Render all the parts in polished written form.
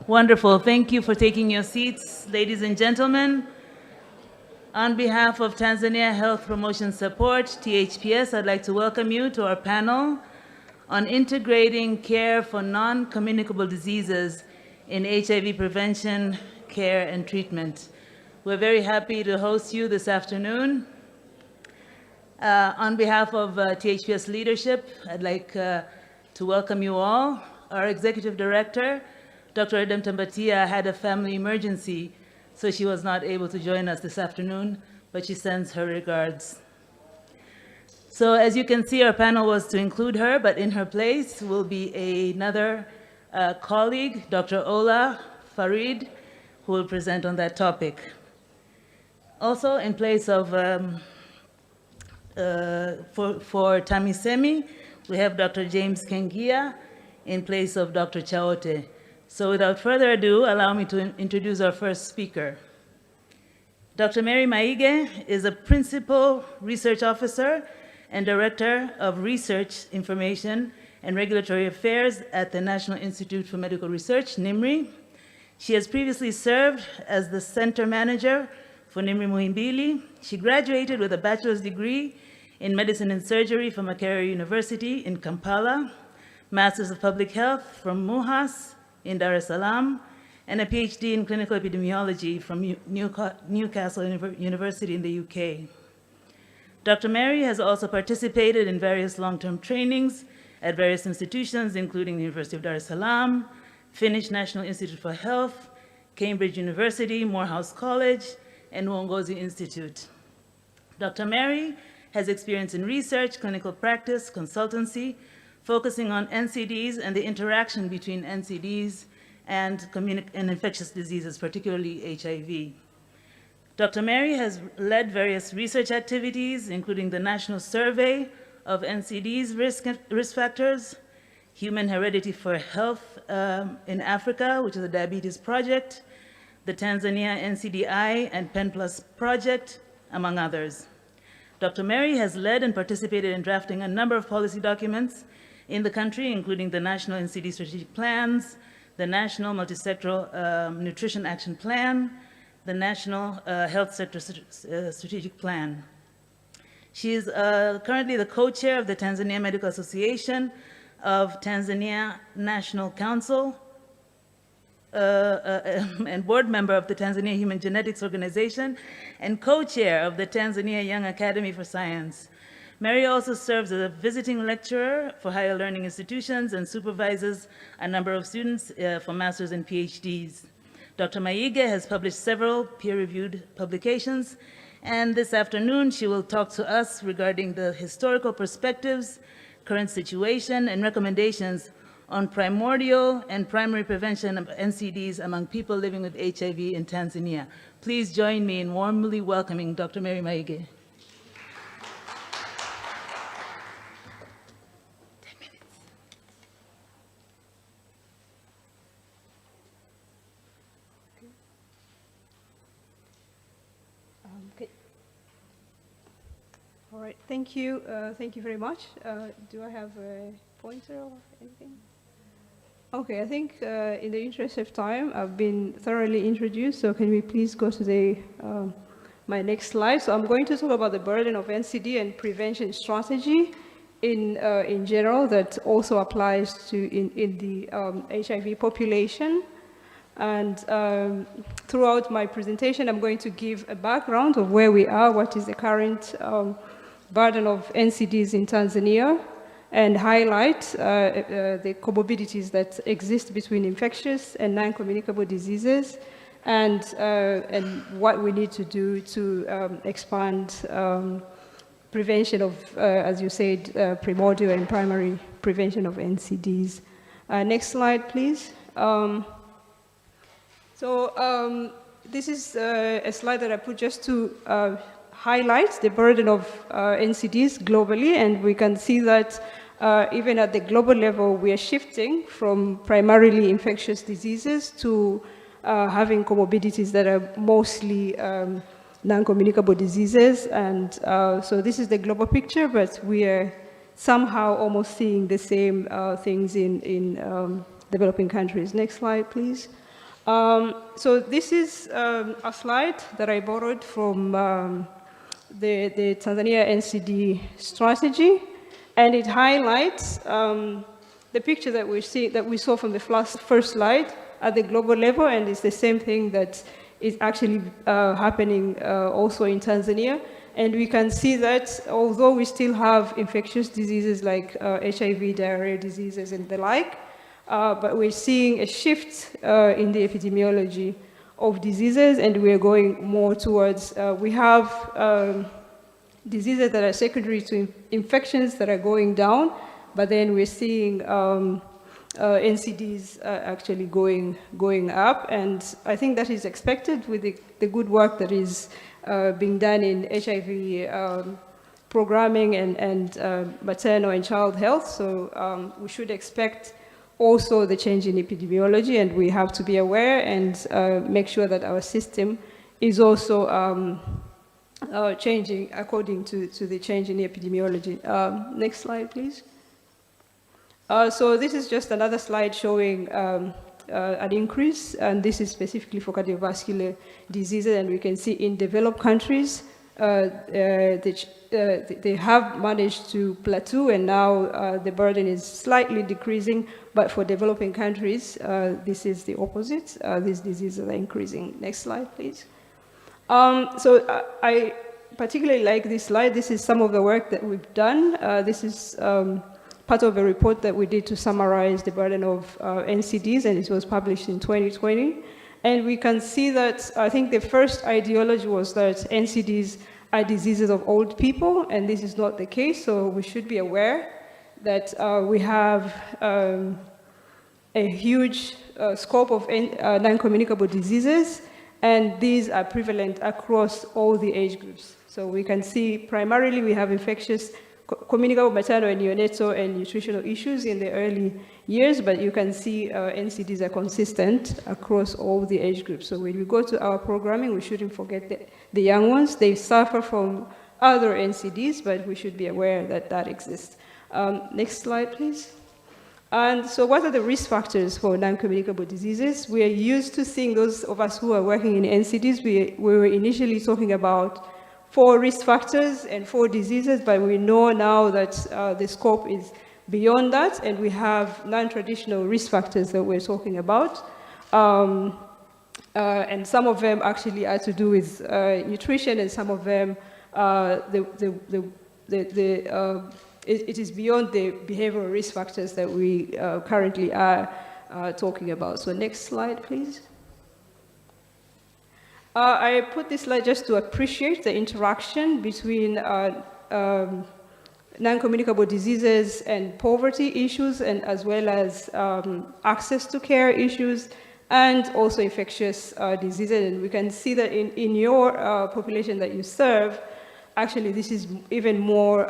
Wonderful. Thank you for taking your seats, ladies and gentlemen. On behalf of Tanzania Health Promotion Support, THPS, I'd like to welcome you to our panel on integrating care for non-communicable diseases in HIV prevention, care, and treatment. We're very happy to host you this afternoon. On behalf of THPS leadership, I'd like to welcome you all. Our executive director, Dr. Edem Tambatia, had a family emergency, so she was not able to join us this afternoon, but she sends her regards. So as you can see, our panel was to include her, but in her place will be another colleague, Dr. Ola Farid, who will present on that topic. Also in place of, for TAMISEMI, we have Dr. James Kengia in place of Dr. Chaote. So without further ado, allow me to introduce our first speaker. Dr. Mary Maige is a Principal Research Officer and Director of Research, Information, and Regulatory Affairs at the National Institute for Medical Research, NIMRI. She has previously served as the Center Manager for NIMRI Muhimbili. She graduated with a bachelor's degree in Medicine and Surgery from Makerere University in Kampala, Masters of Public Health from MUHAS in Dar es Salaam, and a PhD in Clinical Epidemiology from Newcastle University in the UK. Dr. Mary has also participated in various long-term trainings at various institutions, including the University of Dar es Salaam, Finnish National Institute for Health, Cambridge University, Morehouse College, and Uongozi Institute. Dr. Mary has experience in research, clinical practice, consultancy, focusing on NCDs and the interaction between NCDs and infectious diseases, particularly HIV. Dr. Mary has led various research activities, including the National Survey of NCDs risk factors, Human Heredity for Health in Africa, which is a diabetes project, the Tanzania NCDI and PEN Plus project, among others. Dr. Mary has led and participated in drafting a number of policy documents in the country, including the National NCD Strategic Plans, the National Multisectoral Nutrition Action Plan, the National Health Sector Strategic Plan. She is currently the co-chair of the Tanzania Medical Association of Tanzania National Council and board member of the Tanzania Human Genetics Organization and co-chair of the Tanzania Young Academy for Science. Mary also serves as a visiting lecturer for higher learning institutions and supervises a number of students for masters and PhDs. Dr. Maige has published several peer-reviewed publications, and this afternoon she will talk to us regarding the historical perspectives, current situation, and recommendations on primordial and primary prevention of NCDs among people living with HIV in Tanzania. Please join me in warmly welcoming Dr. Mary Maige. All right, thank you very much. Do I have a pointer or anything? Okay, I think in the interest of time, I've been thoroughly introduced, so can we please go to the, my next slide? So I'm going to talk about the burden of NCD and prevention strategy in general that also applies to in the HIV population. And throughout my presentation, I'm going to give a background of where we are, what is the current burden of NCDs in Tanzania, and highlight the comorbidities that exist between infectious and non-communicable diseases, and what we need to do to expand prevention of, as you said, primordial and primary prevention of NCDs. Next slide, please. This is a slide that I put just to highlight the burden of NCDs globally, and we can see that even at the global level, we are shifting from primarily infectious diseases to having comorbidities that are mostly non-communicable diseases. And so this is the global picture, but we are somehow almost seeing the same things in developing countries. Next slide, please. So this is a slide that I borrowed from the Tanzania NCD strategy, and it highlights the picture that we saw from the first slide at the global level, and it's the same thing that is actually happening also in Tanzania. And we can see that although we still have infectious diseases like HIV, diarrhea diseases, and the like, but we're seeing a shift in the epidemiology of diseases, and we're going more towards, we have diseases that are secondary to infections that are going down, but then we're seeing NCDs actually going up, and I think that is expected with the good work that is being done in HIV programming and maternal and child health. So we should expect also the change in epidemiology, and we have to be aware and make sure that our system is also changing according to the change in epidemiology. Next slide, please. So this is just another slide showing an increase, and this is specifically for cardiovascular diseases, and we can see in developed countries, they have managed to plateau, and now the burden is slightly decreasing, but for developing countries, this is the opposite. These diseases are increasing. Next slide, please. So I particularly like this slide. This is some of the work that we've done. This is part of a report that we did to summarize the burden of NCDs, and it was published in 2020. And we can see that I think the first ideology was that NCDs are diseases of old people, and this is not the case. So we should be aware that we have a huge scope of non-communicable diseases, and these are prevalent across all the age groups. So we can see primarily we have infectious, communicable, maternal and neonatal and nutritional issues in the early years, but you can see NCDs are consistent across all the age groups. So when we go to our programming, we shouldn't forget the young ones. They suffer from other NCDs, but we should be aware that that exists. Next slide, please. And so what are the risk factors for non-communicable diseases? We are used to seeing, those of us who are working in NCDs, we were initially talking about 4 risk factors and 4 diseases, but we know now that the scope is beyond that, and we have non-traditional risk factors that we're talking about. And some of them actually are to do with nutrition, and some of them, it is beyond the behavioral risk factors that we currently are talking about. So next slide, please. I put this slide just to appreciate the interaction between non-communicable diseases and poverty issues, and as well as access to care issues, and also infectious diseases. And we can see that in your population that you serve, actually this is even more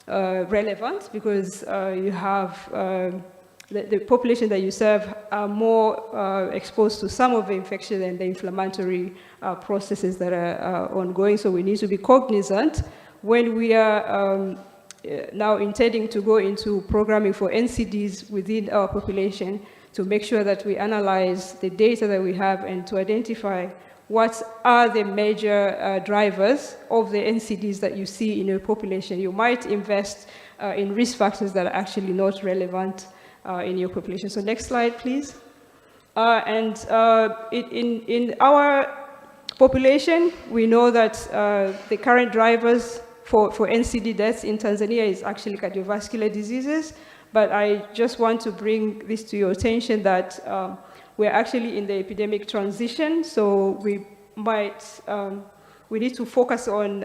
relevant, because you have the population that you serve are more exposed to some of the infection and the inflammatory processes that are ongoing. So we need to be cognizant when we are now intending to go into programming for NCDs within our population, to make sure that we analyze the data that we have and to identify what are the major drivers of the NCDs that you see in your population. You might invest in risk factors that are actually not relevant in your population. So next slide, please. In our population, we know that the current drivers for NCD deaths in Tanzania is actually cardiovascular diseases, but I just want to bring this to your attention that we're actually in the epidemic transition, so we need to focus on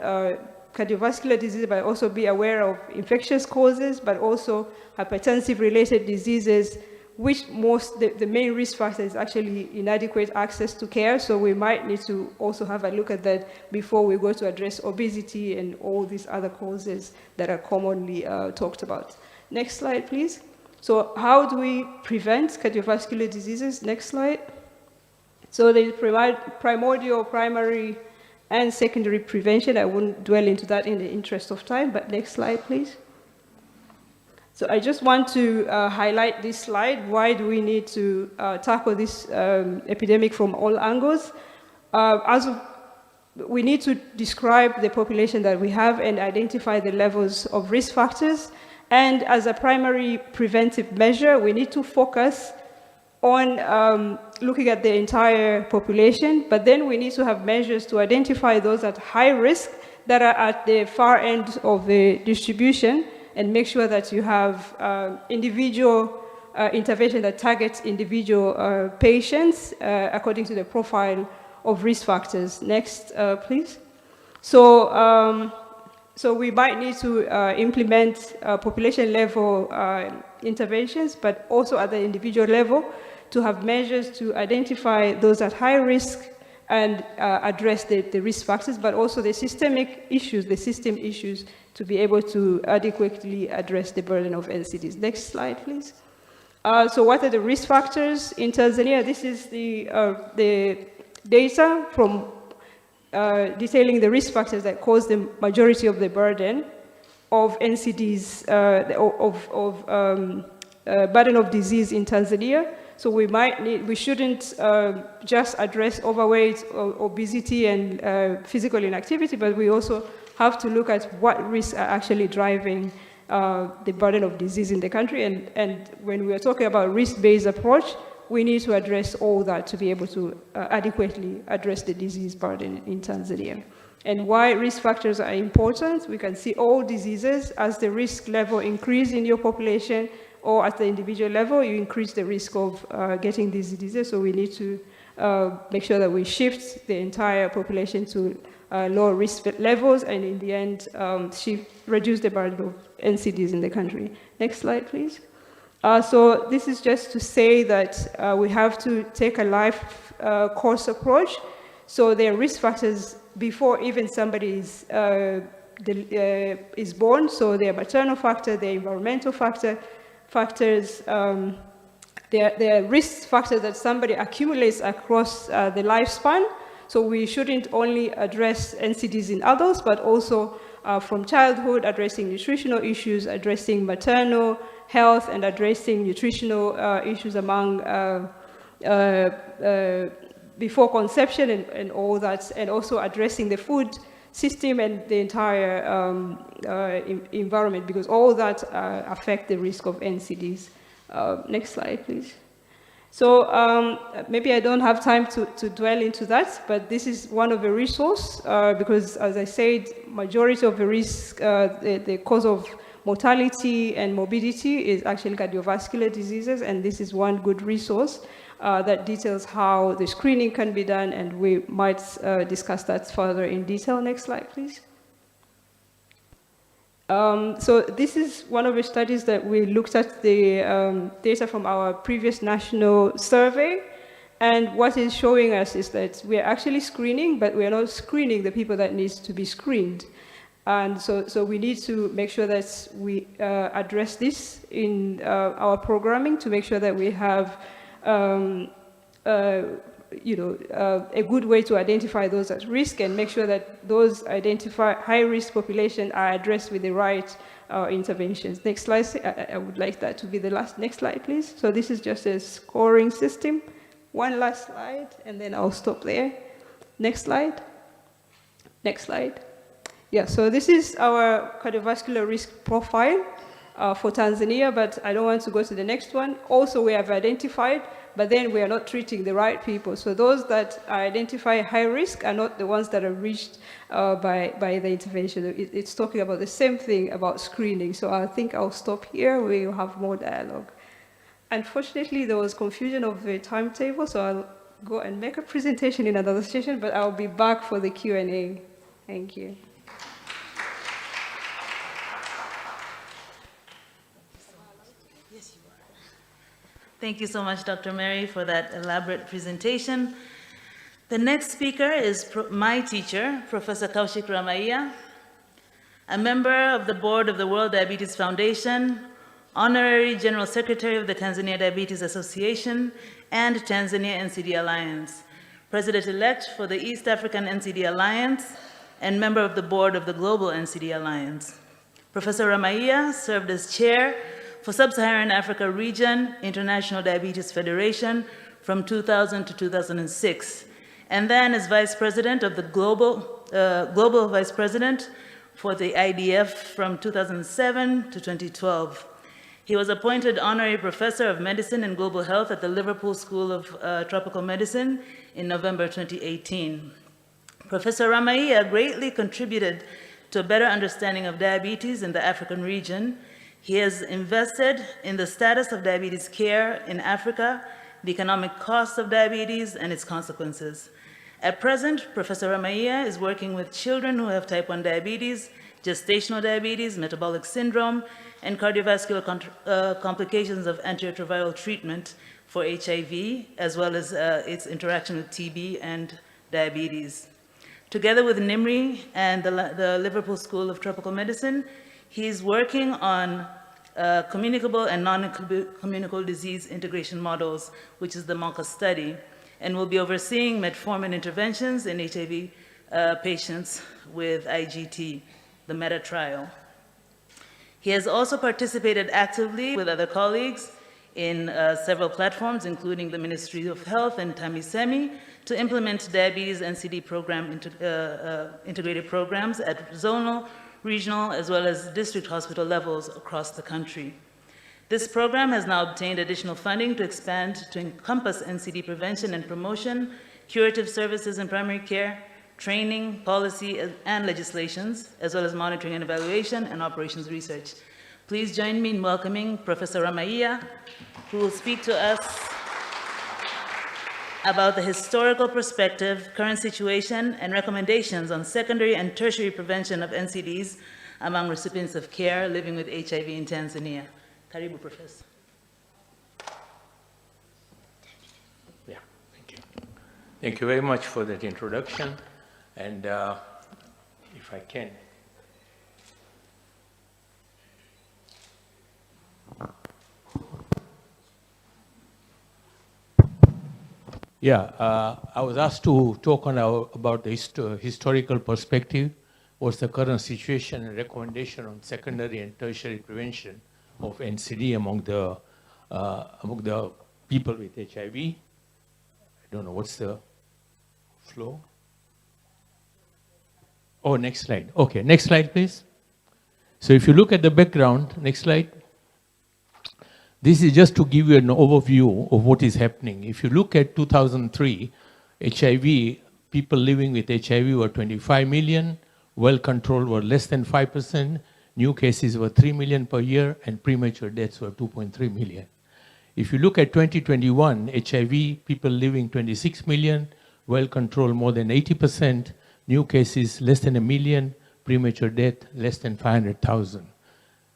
cardiovascular disease, but also be aware of infectious causes, but also hypertensive-related diseases, which the main risk factor is actually inadequate access to care. So we might need to also have a look at that before we go to address obesity and all these other causes that are commonly talked about. Next slide, please. So how do we prevent cardiovascular diseases? Next slide. So the primordial, primary, and secondary prevention. I won't dwell into that in the interest of time, but next slide, please. So I just want to highlight this slide. Why do we need to tackle this epidemic from all angles? We need to describe the population that we have and identify the levels of risk factors. And as a primary preventive measure, we need to focus on looking at the entire population, but then we need to have measures to identify those at high risk that are at the far end of the distribution, and make sure that you have individual intervention that targets individual patients according to the profile of risk factors. Next, please. So, so we might need to implement population level interventions, but also at the individual level to have measures to identify those at high risk and address the risk factors, but also the systemic issues, the system issues, to be able to adequately address the burden of NCDs. Next slide, please. So what are the risk factors in Tanzania? This is the data from detailing the risk factors that cause the majority of the burden of NCDs, burden of disease in Tanzania. So we shouldn't just address overweight, or obesity, and physical inactivity, but we also have to look at what risks are actually driving the burden of disease in the country. And when we are talking about risk-based approach, we need to address all that to be able to adequately address the disease burden in Tanzania. And why risk factors are important, we can see all diseases as the risk level increase in your population, or at the individual level, you increase the risk of getting these diseases. So we need to make sure that we shift the entire population to lower risk levels, and in the end, reduce the burden of NCDs in the country. Next slide, please. So this is just to say that we have to take a life course approach. So there are risk factors before even somebody is born. So there are maternal factor, there are environmental factors, there are risk factors that somebody accumulates across the lifespan. So we shouldn't only address NCDs in adults, but also from childhood, addressing nutritional issues, addressing maternal health, and addressing nutritional issues among before conception and all that, and also addressing the food system and the entire environment, because all that affect the risk of NCDs. Next slide, please. So maybe I don't have time to dwell into that, but this is one of the resources, because as I said, majority of the risk, the cause of mortality and morbidity is actually cardiovascular diseases, and this is one good resource that details how the screening can be done, and we might discuss that further in detail. Next slide, please. So this is one of the studies that we looked at the data from our previous national survey, and what it's showing us is that we are actually screening, but we are not screening the people that needs to be screened. And so we need to make sure that we address this in our programming to make sure that we have a good way to identify those at risk, and make sure that those high-risk population are addressed with the right interventions. Next slide. I would like that to be the last. Next slide, please. So this is just a scoring system. One last slide, and then I'll stop there. Next slide. Next slide. Yeah, so this is our cardiovascular risk profile for Tanzania, but I don't want to go to the next one. Also, we have identified, but then we are not treating the right people. So those that are identified high risk are not the ones that are reached by the intervention. It's talking about the same thing about screening. So I think I'll stop here. We'll have more dialogue. Unfortunately, there was confusion of the timetable, so I'll go and make a presentation in another session, but I'll be back for the Q&A. Thank you. Thank you so much, Dr. Mary, for that elaborate presentation. The next speaker is my teacher, Professor Kaushik Ramaiah, a member of the board of the World Diabetes Foundation, Honorary General Secretary of the Tanzania Diabetes Association and Tanzania NCD Alliance, President-elect for the East African NCD Alliance, and member of the board of the Global NCD Alliance. Professor Ramaiah served as chair for Sub-Saharan Africa Region International Diabetes Federation from 2000 to 2006, and then as Vice President of the Global Vice President for the IDF from 2007 to 2012. He was appointed Honorary Professor of Medicine and Global Health at the Liverpool School of Tropical Medicine in November 2018. Professor Ramaiya greatly contributed to a better understanding of diabetes in the African region. He has invested in the status of diabetes care in Africa, the economic costs of diabetes, and its consequences. At present, Professor Ramaiya is working with children who have type 1 diabetes, gestational diabetes, metabolic syndrome, and cardiovascular complications of antiretroviral treatment for HIV, as well as its interaction with TB and diabetes. Together with NIMRI and the Liverpool School of Tropical Medicine, he's working on communicable and non-communicable disease integration models, which is the MOCA study, and will be overseeing metformin interventions in HIV patients with IGT, the META trial. He has also participated actively with other colleagues in several platforms, including the Ministry of Health and TAMISEMI, to implement diabetes NCD program integrated programs at zonal, regional, as well as district hospital levels across the country. This program has now obtained additional funding to expand to encompass NCD prevention and promotion, curative services in primary care, training, policy, and legislations, as well as monitoring and evaluation and operations research. Please join me in welcoming Professor Ramaiya, who will speak to us about the historical perspective, current situation, and recommendations on secondary and tertiary prevention of NCDs among recipients of care living with HIV in Tanzania. Karibu, Professor. Yeah, thank you. Thank you very much for that introduction. And if I can. Yeah, I was asked to talk about the historical perspective, what's the current situation and recommendation on secondary and tertiary prevention of NCD among the people with HIV. I don't know, what's the flow? Oh, next slide. Okay, next slide, please. So if you look at the background, next slide. This is just to give you an overview of what is happening. If you look at 2003, HIV, people living with HIV were 25 million, well-controlled were less than 5%, new cases were 3 million per year, and premature deaths were 2.3 million. If you look at 2021, HIV, people living 26 million, well-controlled more than 80%, new cases less than 1 million, premature death less than 500,000.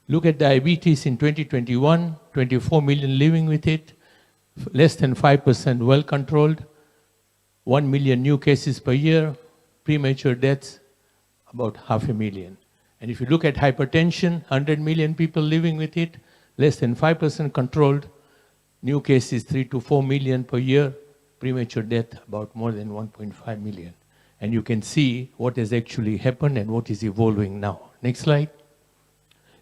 Look at diabetes in 2021, 24 million living with it, less than 5% well controlled, 1 million new cases per year, premature deaths about 500,000. And if you look at hypertension, 100 million people living with it, less than 5% controlled, new cases 3 to 4 million per year, premature death about more than 1.5 million. And you can see what has actually happened and what is evolving now. Next slide.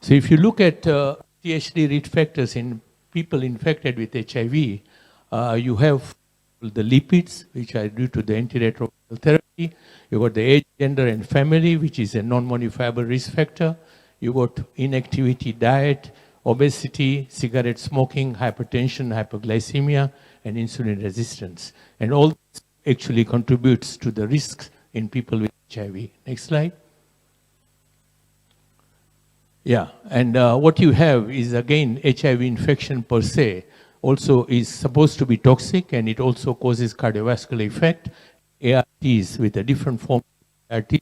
So if you look at THD risk factors in people infected with HIV, you have the lipids, which are due to the antiretroviral therapy. You got the age, gender, and family, which is a non-modifiable risk factor. You got inactivity, diet, obesity, cigarette smoking, hypertension, hypoglycemia, and insulin resistance. And all this actually contributes to the risks in people with HIV. Next slide. Yeah, and what you have is, again, HIV infection per se also is supposed to be toxic, and it also causes cardiovascular effect. ARTs with a different form of ART,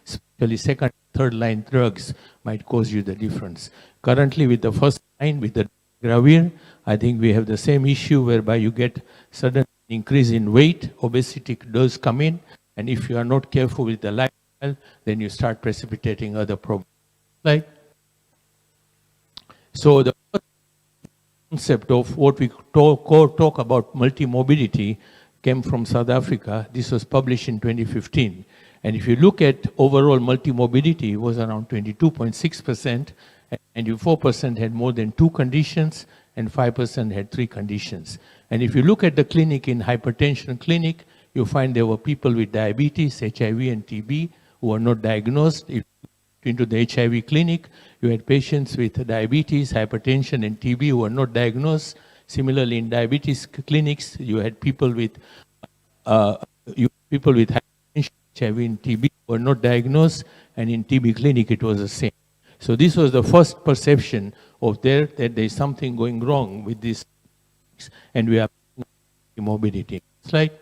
especially second, third line drugs, might cause you the difference. Currently, with the first line, with the Gravir, I think we have the same issue whereby you get sudden increase in weight, obesity does come in, and if you are not careful with the lifestyle, then you start precipitating other problems. Like, so the concept of what we talk about multimorbidity came from South Africa. This was published in 2015. And if you look at overall multimorbidity, it was around 22.6%, and 94% had more than 2 conditions, and 5% had 3 conditions. And if you look at the clinic in hypertension clinic, you find there were people with diabetes, HIV, and TB who were not diagnosed. If into the HIV clinic, you had patients with diabetes, hypertension, and TB who were not diagnosed. Similarly, in diabetes clinics, you had people with hypertension, HIV, and TB who were not diagnosed, and in TB clinic it was the same. So this was the first perception of that there is something going wrong with this, and we are morbidity. Slide.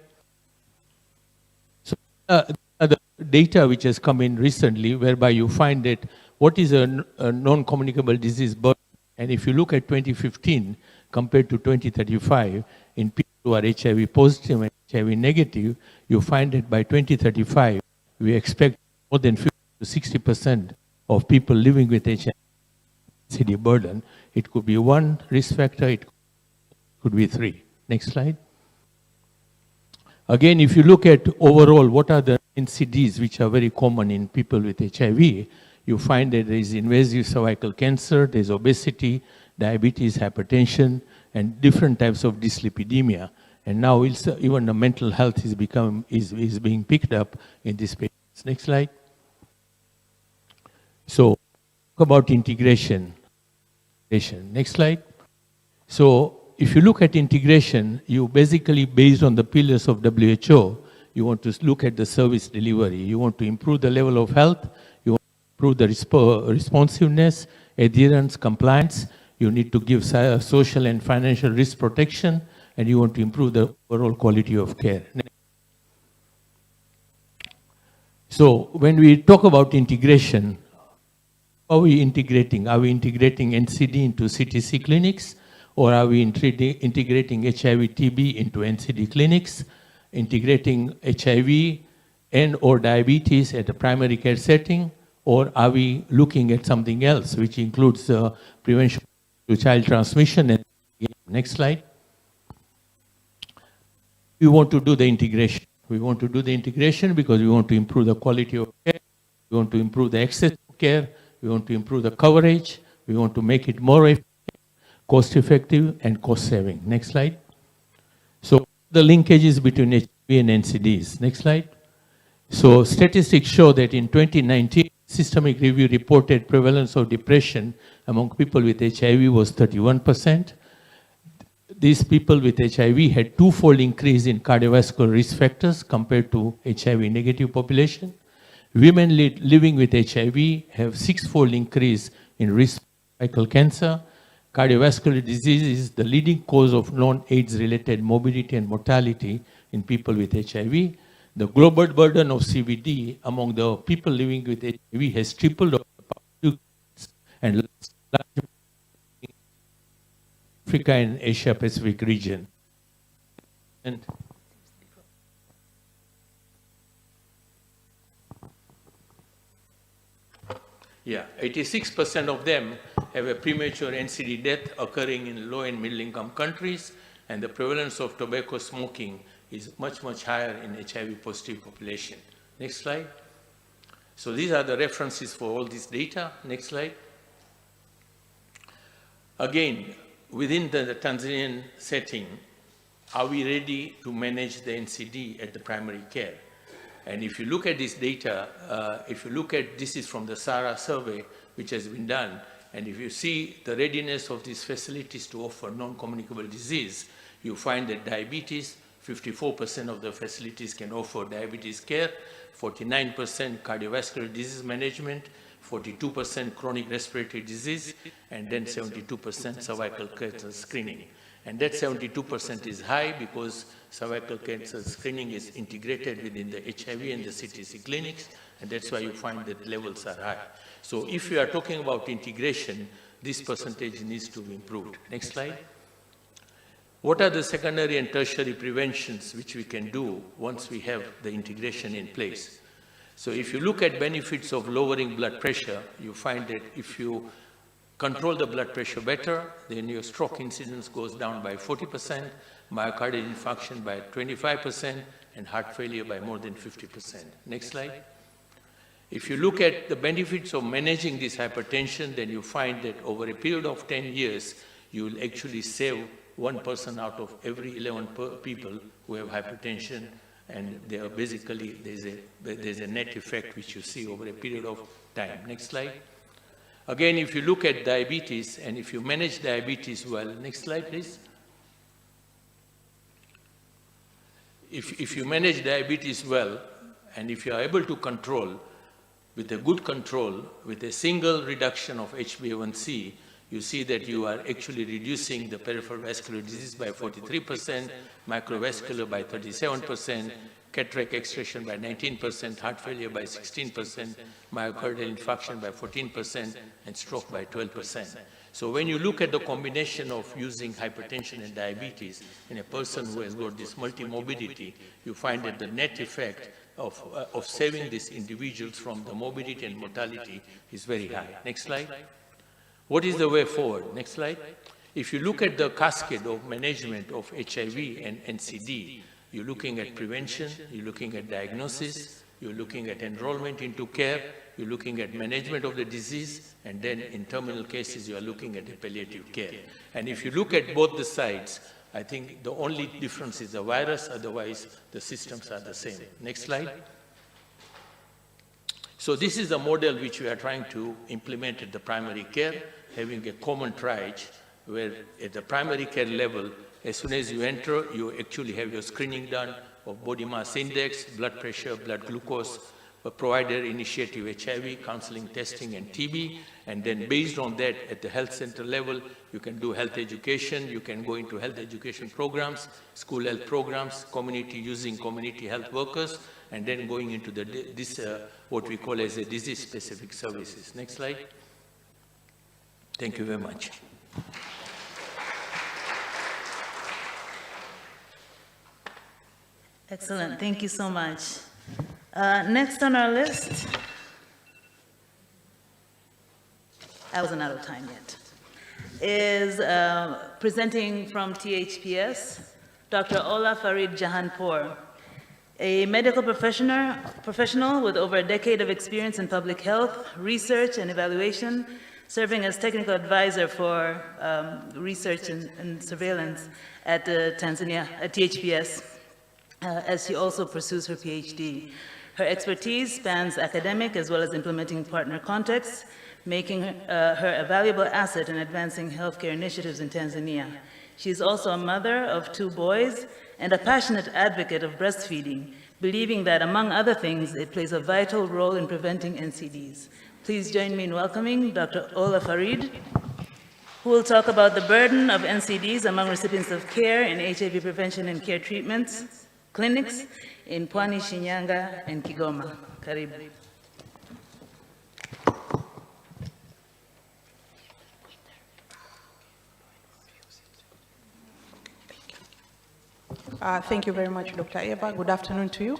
So the data which has come in recently, whereby you find that what is a non-communicable disease burden, and if you look at 2015 compared to 2035, in people who are HIV positive and HIV negative, you find that by 2035, we expect more than 50 to 60% of people living with HIV NCD burden. It could be 1 risk factor, it could be 3. Next slide. Again, if you look at overall what are the NCDs which are very common in people with HIV, you find that there is invasive cervical cancer, there is obesity, diabetes, hypertension, and different types of dyslipidemia. And now even the mental health is being picked up in these patients. Next slide. So, talk about integration. Next slide. So, if you look at integration, you basically, based on the pillars of WHO, you want to look at the service delivery. You want to improve the level of health. You want to improve the responsiveness, adherence, compliance. You need to give social and financial risk protection, and you want to improve the overall quality of care. So when we talk about integration, how are we integrating? Are we integrating NCD into CTC clinics? Or are we integrating HIV-TB into NCD clinics, integrating HIV and or diabetes at a primary care setting? Or are we looking at something else, which includes prevention to child transmission? And next slide. We want to do the integration. We want to do the integration because we want to improve the quality of care. We want to improve the access to care. We want to improve the coverage. We want to make it more efficient, cost-effective, and cost-saving. Next slide. So the linkages between HIV and NCDs. Next slide. So statistics show that in 2019, systemic review reported prevalence of depression among people with HIV was 31%. These people with HIV had 2-fold increase in cardiovascular risk factors compared to HIV-negative population. Women living with HIV have 6-fold increase in risk of cervical cancer. Cardiovascular disease is the leading cause of non-AIDS related morbidity and mortality in people with HIV. The global burden of CVD among the people living with HIV has tripled over the past few years, and Africa and Asia Pacific region. And yeah, 86% of them have a premature NCD death occurring in low and middle income countries, and the prevalence of tobacco smoking is much, much higher in HIV positive population. Next slide. So these are the references for all this data. Next slide. Again, within the Tanzanian setting, are we ready to manage the NCD at the primary care? And if you look at this data, this is from the SARA survey, which has been done, and if you see the readiness of these facilities to offer non-communicable disease, you find that diabetes, 54% of the facilities can offer diabetes care, 49% cardiovascular disease management, 42% chronic respiratory disease, and then 72% cervical cancer screening. And that 72% is high because cervical cancer screening is integrated within the HIV and the CTC clinics, and that's why you find that levels are high. So if you are talking about integration, this percentage needs to be improved. Next slide. What are the secondary and tertiary preventions which we can do once we have the integration in place? So if you look at benefits of lowering blood pressure, you find that if you control the blood pressure better, then your stroke incidence goes down by 40%, myocardial infarction by 25%, and heart failure by more than 50%. Next slide. If you look at the benefits of managing this hypertension, then you find that over a period of 10 years, you will actually save 1 person out of every 11 people who have hypertension, and they are basically, there's a net effect which you see over a period of time. Next slide. Again, if you look at diabetes, and if you manage diabetes well, next slide, please. If you manage diabetes well, and if you are able to control, with a good control, with a single reduction of HbA1c, you see that you are actually reducing the peripheral vascular disease by 43%, microvascular by 37%, cataract extraction by 19%, heart failure by 16%, myocardial infarction by 14%, and stroke by 12%. So when you look at the combination of using hypertension and diabetes in a person who has got this multimorbidity, you find that the net effect of saving these individuals from the morbidity and mortality is very high. Next slide. What is the way forward? Next slide. If you look at the cascade of management of HIV and NCD, you're looking at prevention, you're looking at diagnosis, you're looking at enrollment into care, you're looking at management of the disease, and then in terminal cases, you are looking at the palliative care. And if you look at both the sides, I think the only difference is the virus, otherwise the systems are the same. Next slide. So this is the model which we are trying to implement at the primary care, having a common triage, where at the primary care level, as soon as you enter, you actually have your screening done of body mass index, blood pressure, blood glucose, a provider initiative HIV, counseling, testing, and TB, and then based on that, at the health center level, you can do health education, you can go into health education programs, school health programs, community using community health workers, and then going into what we call as a disease-specific services. Next slide. Thank you very much. Excellent, thank you so much. Next on our list, I wasn't out of time yet, is presenting from THPS, Dr. Ola Farid Jahanpour, a medical professional with over a decade of experience in public health, research, and evaluation, serving as technical advisor for research and surveillance at Tanzania, at THPS, as she also pursues her PhD. Her expertise spans academic as well as implementing partner contexts, making her a valuable asset in advancing healthcare initiatives in Tanzania. She is also a mother of 2 boys and a passionate advocate of breastfeeding, believing that, among other things, it plays a vital role in preventing NCDs. Please join me in welcoming Dr. Ola Farid, who will talk about the burden of NCDs among recipients of care in HIV prevention and care treatments, clinics in Pwani, Shinyanga, and Kigoma. Karibu. Thank you very much, Dr. Eva. Good afternoon to you.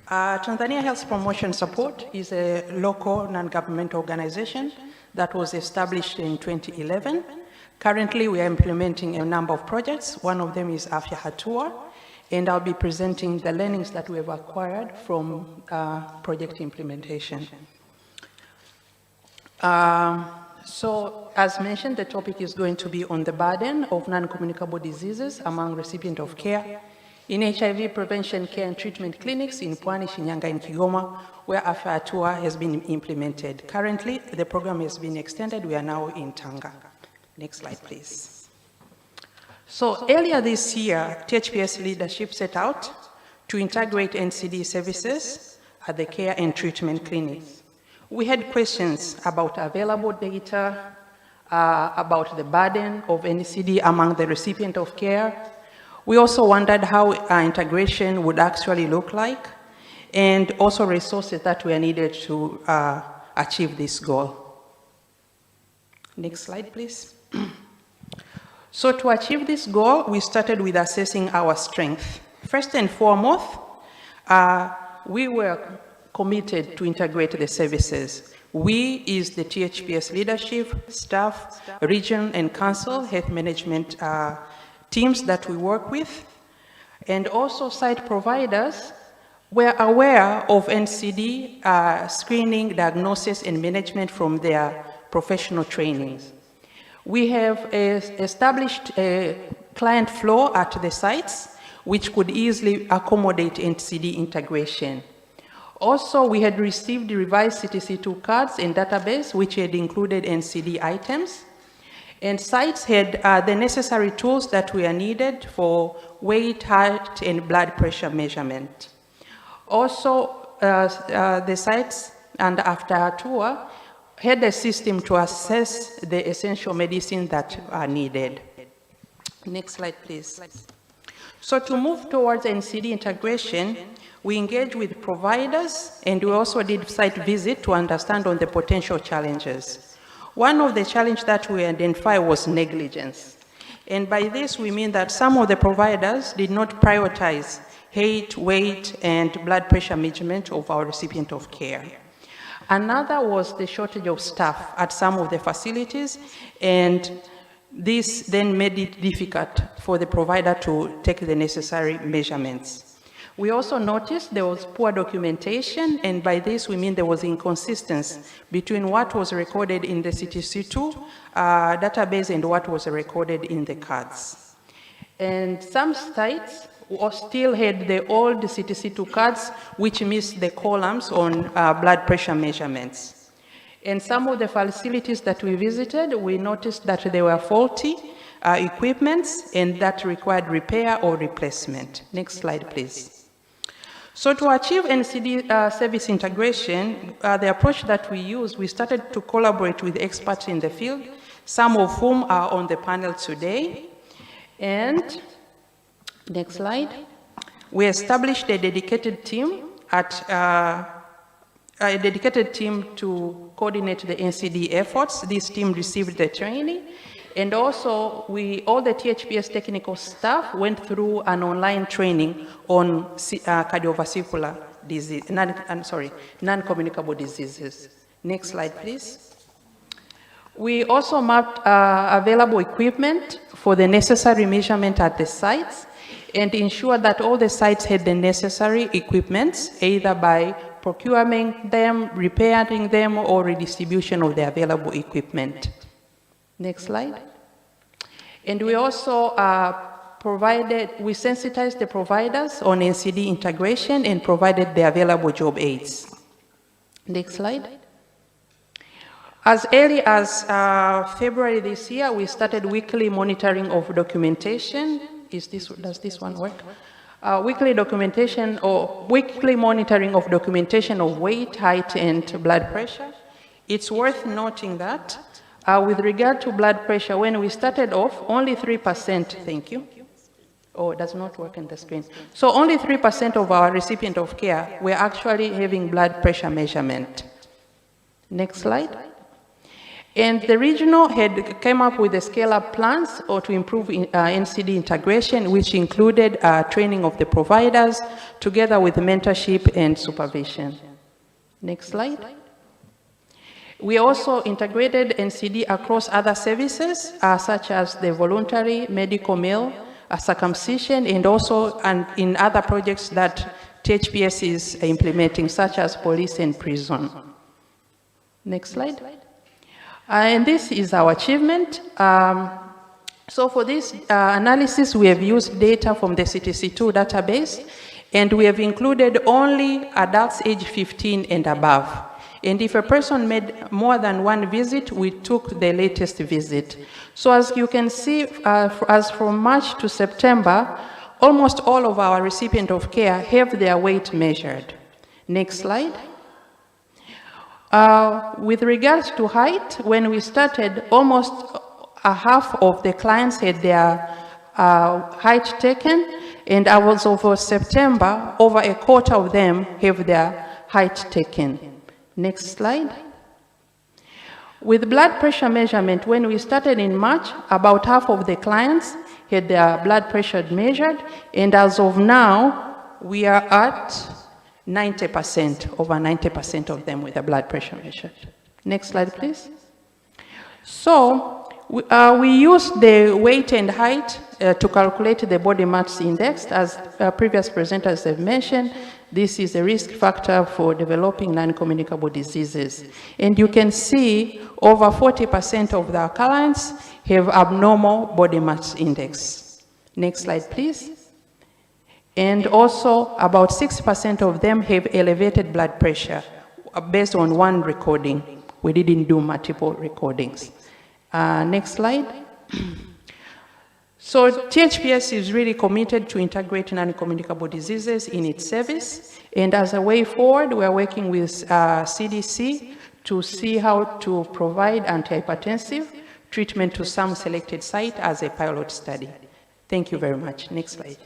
Tanzania Health Promotion Support is a local non-governmental organization that was established in 2011. Currently, we are implementing a number of projects. One of them is Afya Hatua, and I'll be presenting the learnings that we have acquired from project implementation. So, as mentioned, the topic is going to be on the burden of non-communicable diseases among recipients of care in HIV prevention care and treatment clinics in Pwani, Shinyanga, and Kigoma, where Afya Hatua has been implemented. Currently, the program has been extended. We are now in Tanga. Next slide, please. So earlier this year, THPS leadership set out to integrate NCD services at the care and treatment clinics. We had questions about available data, about the burden of NCD among the recipient of care. We also wondered how integration would actually look like, and also resources that were needed to achieve this goal. Next slide, please. So to achieve this goal, we started with assessing our strength. First and foremost, we were committed to integrate the services. We is the THPS leadership, staff, region and council, health management teams that we work with, and also site providers. were aware of NCD screening, diagnosis, and management from their professional trainings. We have established a client flow at the sites, which could easily accommodate NCD integration. Also, we had received revised CTC2 cards and database, which had included NCD items. And sites had the necessary tools that were needed for weight, height, and blood pressure measurement. Also, the sites, and after our tour, had a system to assess the essential medicine that are needed. Next slide, please. So to move towards NCD integration, we engaged with providers, and we also did site visit to understand on the potential challenges. One of the challenges that we identified was negligence. And by this, we mean that some of the providers did not prioritize height, weight, and blood pressure measurement of our recipient of care. Another was the shortage of staff at some of the facilities, and this then made it difficult for the provider to take the necessary measurements. We also noticed there was poor documentation, and by this we mean there was inconsistency between what was recorded in the CTC2 database and what was recorded in the cards. And some sites still had the old CTC2 cards, which missed the columns on blood pressure measurements. And some of the facilities that we visited, we noticed that they were faulty equipments and that required repair or replacement. Next slide, please. So to achieve NCD service integration, the approach that we used, we started to collaborate with experts in the field, some of whom are on the panel today. And next slide. We established a dedicated team to coordinate the NCD efforts. This team received the training. And also, all the THPS technical staff went through an online training on cardiovascular disease, non-communicable diseases. Next slide, please. We also mapped available equipment for the necessary measurement at the sites and ensure that all the sites had the necessary equipment, either by procuring them, repairing them, or redistribution of the available equipment. Next slide. And we also we sensitized the providers on NCD integration and provided the available job aids. Next slide. As early as February this year, we started weekly monitoring of documentation. Does this one work? Weekly documentation or weekly monitoring of documentation of weight, height, and blood pressure. It's worth noting that with regard to blood pressure, when we started off, only 3%, thank you. Oh, it does not work on the screen. So only 3% of our recipient of care were actually having blood pressure measurement. Next slide. And the regional had came up with the scale-up plans to improve NCD integration, which included training of the providers, together with mentorship and supervision. Next slide. We also integrated NCD across other services, such as the voluntary medical meal, circumcision, and also in other projects that THPS is implementing, such as police and prison. Next slide. And this is our achievement. So for this analysis, we have used data from the CTC2 database, and we have included only adults age 15 and above. And if a person made more than one visit, we took the latest visit. So as you can see, as from March to September, almost all of our recipients of care have their weight measured. Next slide. With regards to height, when we started, almost a half of the clients had their height taken, and as of September, over a quarter of them have their height taken. Next slide. With blood pressure measurement, when we started in March, about half of the clients had their blood pressure measured, and as of now, we are at 90%, over 90% of them with their blood pressure measured. Next slide, please. So, we used the weight and height to calculate the body mass index, as previous presenters have mentioned. this is a risk factor for developing non-communicable diseases. And you can see over 40% of the occurrence have abnormal body mass index. Next slide, please. And also about 6% of them have elevated blood pressure based on one recording. We didn't do multiple recordings. Next slide. So THPS is really committed to integrate non-communicable diseases in its service. And as a way forward, we are working with CDC to see how to provide antihypertensive treatment to some selected sites as a pilot study. Thank you very much. Next slide.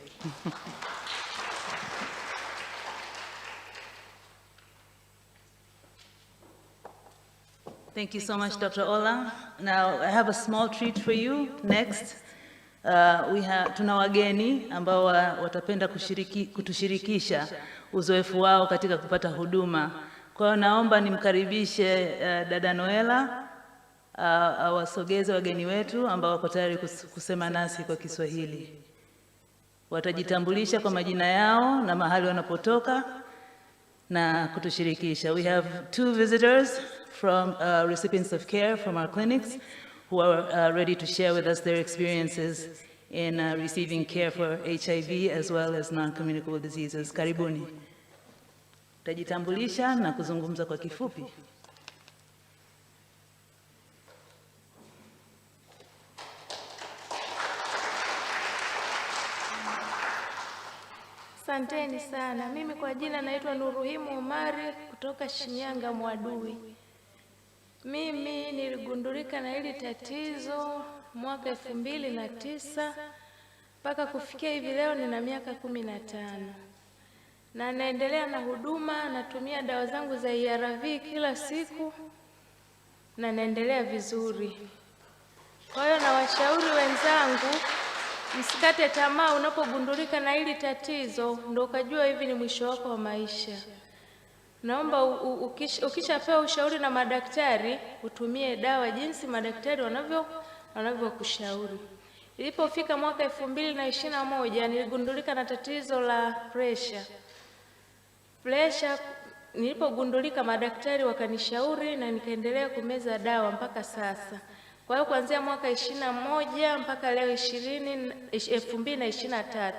Thank you so much, Dr. Ola. Now, I have a small treat for you. Next, tuna wageni ambao watapenda kutushirikisha uzoefu wao katika kupata huduma. Kwa hiyo naomba nimkaribishe dada Noela awasogeze wageni wetu ambao wako tayari kusema nasi kwa Kiswahili. Watajitambulisha kwa majina yao na mahali wanapotoka na kutushirikisha. We have two visitors from recipients of care from our clinics who are ready to share with us their experiences in receiving care for HIV as well as non-communicable diseases. Karibuni. Tajitambulisha na kuzungumza kwa kifupi. Asanteni sana. Mimi kwa jina naitwa Nuruhimu Omari kutoka Shinyanga Mwadui. Mimi niligundulika na hili tatizo mwaka 2009 mpaka kufikia hivi leo nina miaka 15. Na naendelea na huduma, natumia dawa zangu za ARV kila siku na naendelea vizuri. Kwa hiyo na washauri wenzangu, msikate tamaa unapogundulika na hili tatizo ndio ukajua hivi ni mwisho wako wa maisha. Naomba ukishapewa ushauri na madaktari utumie dawa jinsi madaktari wanavyokushauri. Ilipofika mwaka 2021 niligundulika na tatizo la pressure. Nilipogundulika madaktari wakanishauri na nikaendelea kumeza dawa mpaka sasa. Kwa hiyo kuanzia mwaka 21 mpaka leo 2023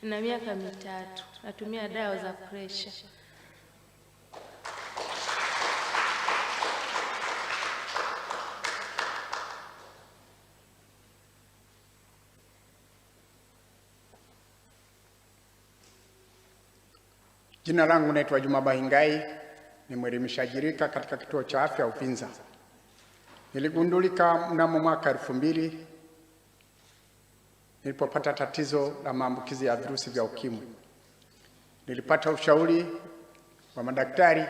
na miaka 3 natumia dawa za pressure. Jina langu naitwa Juma Bahingai, ni mwelimishaji rika katika kituo cha afya Uvinza. Niligundulika mnamo mwaka 2000 nilipopata tatizo la maambukizi ya virusi vya ukimwi. Nilipata ushauri wa madaktari,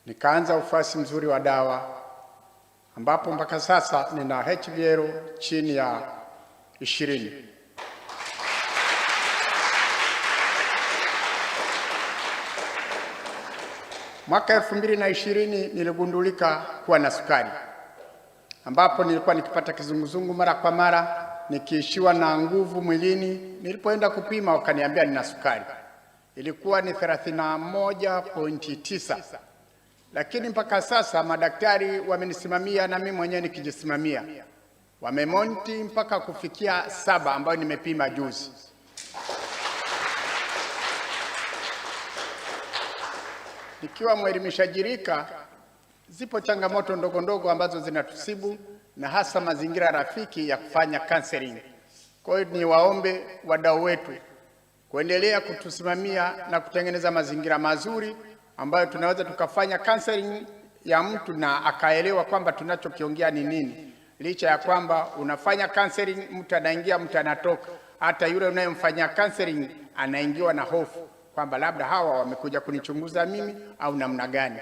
nikaanza ufuasi mzuri wa dawa, ambapo mpaka sasa nina HbL chini ya 20. Mwaka 2020 niligundulika kuwa na sukari, ambapo nilikuwa nikipata kizunguzungu mara kwa mara, nikiishiwa na nguvu mwilini. Nilipoenda kupima wakaniambia nina sukari. Ilikuwa ni 31.9. Lakini mpaka sasa madaktari wamenisimamia na mimi mwenyewe nikijisimamia. Wamemonti mpaka kufikia 7 ambayo nimepima juzi. Nikiwa mwelimishaji rika, zipo changamoto ndogo ndogo ambazo zinatusibu na hasa mazingira rafiki ya kufanya counseling. Kwa hiyo niwaombe wadau wetu kuendelea kutusimamia na kutengeneza mazingira mazuri ambayo tunaweza tukafanya counseling ya mtu na akaelewa kwamba tunachokiongea ni nini. Licha ya kwamba unafanya counseling, mtu anaingia, mtu anatoka. Hata yule unayemfanyia counseling anaingiwa na hofu kwamba labda hawa wamekuja kunichunguza mimi au namna gani.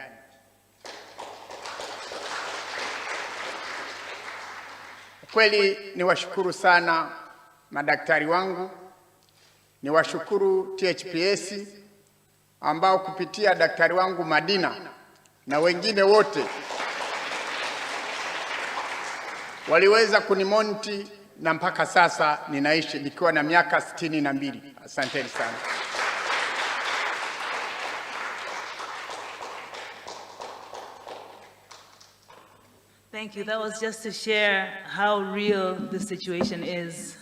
Kweli niwashukuru sana madaktari wangu, niwashukuru THPS ambao kupitia daktari wangu Madina na wengine wote waliweza kunimonti na mpaka sasa ninaishi nikiwa na miaka 62. Asanteni sana. Thank you. That was just to share how real this situation is.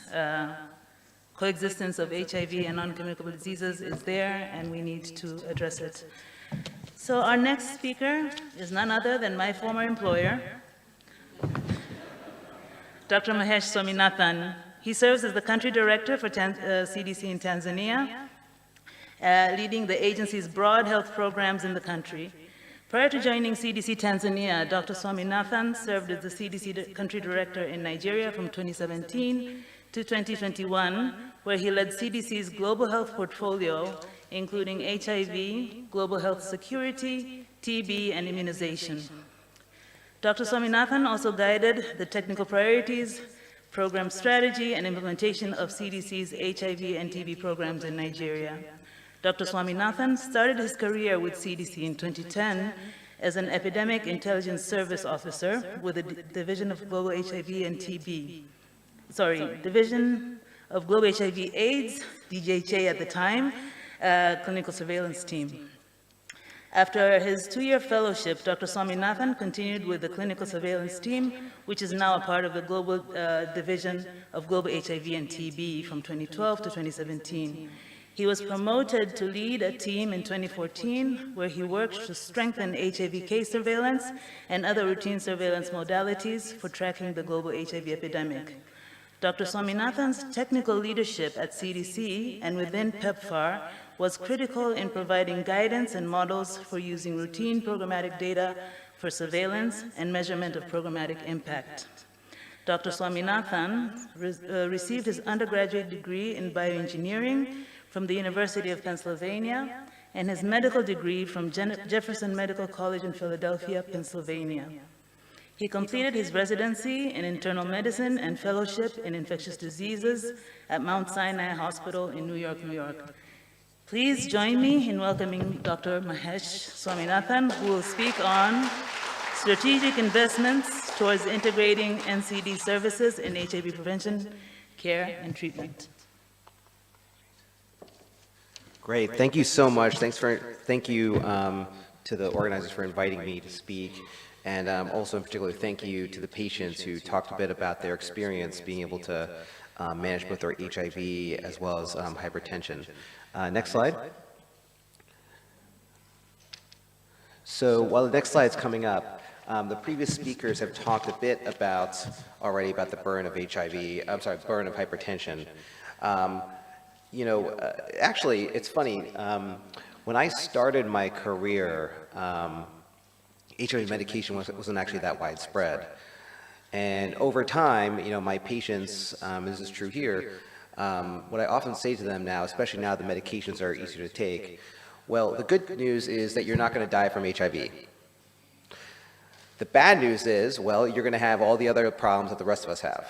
Coexistence of HIV and non-communicable diseases is there, and we need to address it. So our next speaker is none other than my former employer, Dr. Mahesh Swaminathan. He serves as the country director for CDC in Tanzania, leading the agency's broad health programs in the country. Prior to joining CDC Tanzania, Dr. Swaminathan served as the CDC country director in Nigeria from 2017 to 2021, where he led CDC's global health portfolio, including HIV, global health security, TB, and immunization. Dr. Swaminathan also guided the technical priorities, program strategy, and implementation of CDC's HIV and TB programs in Nigeria. Dr. Swaminathan started his career with CDC in 2010 as an epidemic intelligence service officer with the Division of Global HIV and TB. Division of Global HIV AIDS, DGHA at the time, clinical surveillance team. After his 2-year fellowship, Dr. Swaminathan continued with the clinical surveillance team, which is now a part of the Global Division of Global HIV and TB from 2012 to 2017. He was promoted to lead a team in 2014, where he worked to strengthen HIV case surveillance and other routine surveillance modalities for tracking the global HIV epidemic. Dr. Swaminathan's technical leadership at CDC and within PEPFAR was critical in providing guidance and models for using routine programmatic data for surveillance and measurement of programmatic impact. Dr. Swaminathan received his undergraduate degree in bioengineering from the University of Pennsylvania and his medical degree from Jefferson Medical College in Philadelphia, Pennsylvania. He completed his residency in internal medicine and fellowship in infectious diseases at Mount Sinai Hospital in New York, New York. Please join me in welcoming Dr. Mahesh Swaminathan, who will speak on strategic investments towards integrating NCD services in HIV prevention, care, and treatment. Great, thank you so much. Thank you to the organizers for inviting me to speak. And also in particular, thank you to the patients who talked a bit about their experience being able to manage both their HIV as well as hypertension. Next slide. So while the next slide is coming up, the previous speakers have talked a bit already about the burden of burden of hypertension. Actually, it's funny. When I started my career, HIV medication wasn't actually that widespread. And over time, my patients, this is true here, what I often say to them now, especially now the medications are easier to take, well, the good news is that you're not going to die from HIV. The bad news is, well, you're going to have all the other problems that the rest of us have,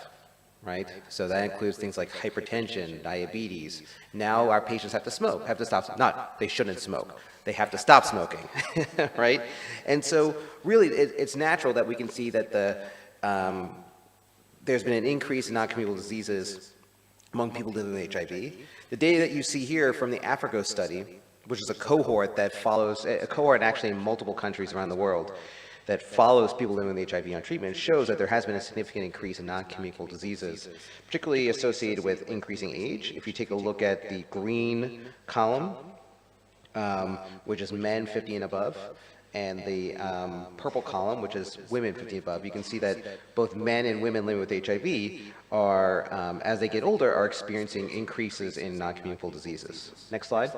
right? So that includes things like hypertension, diabetes. Now our patients have to smoke, have to stop, they shouldn't smoke. They have to stop smoking, right? And so really it's natural that we can see that there's been an increase in non-communicable diseases among people living with HIV. The data that you see here from the Africa study, which is a cohort that follows, actually in multiple countries around the world, that follows people living with HIV on treatment, shows that there has been a significant increase in non-communicable diseases, particularly associated with increasing age. If you take a look at the green column, which is men 50 and above, and the purple column, which is women 50 and above, you can see that both men and women living with HIV are, as they get older, are experiencing increases in non-communicable diseases. Next slide.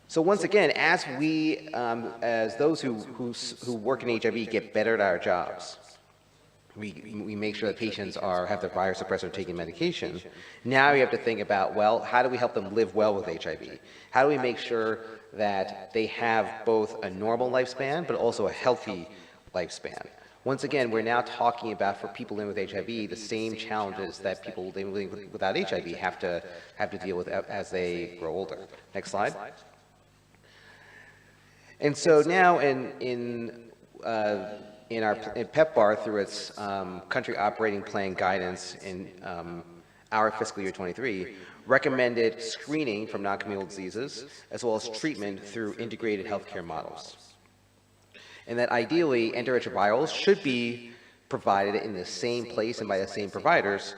So once again, as we, as those who work in HIV get better at our jobs, we make sure that patients have their virus suppressor taking medication. Now you have to think about, well, how do we help them live well with HIV? How do we make sure that they have both a normal lifespan, but also a healthy lifespan? Once again, we're now talking about, for people living with HIV, the same challenges that people living without HIV have to deal with as they grow older. Next slide. And so now in PEPFAR, through its country operating plan guidance in our fiscal year 23, recommended screening from non-communicable diseases as well as treatment through integrated healthcare models. and that ideally antiretrovirals should be provided in the same place and by the same providers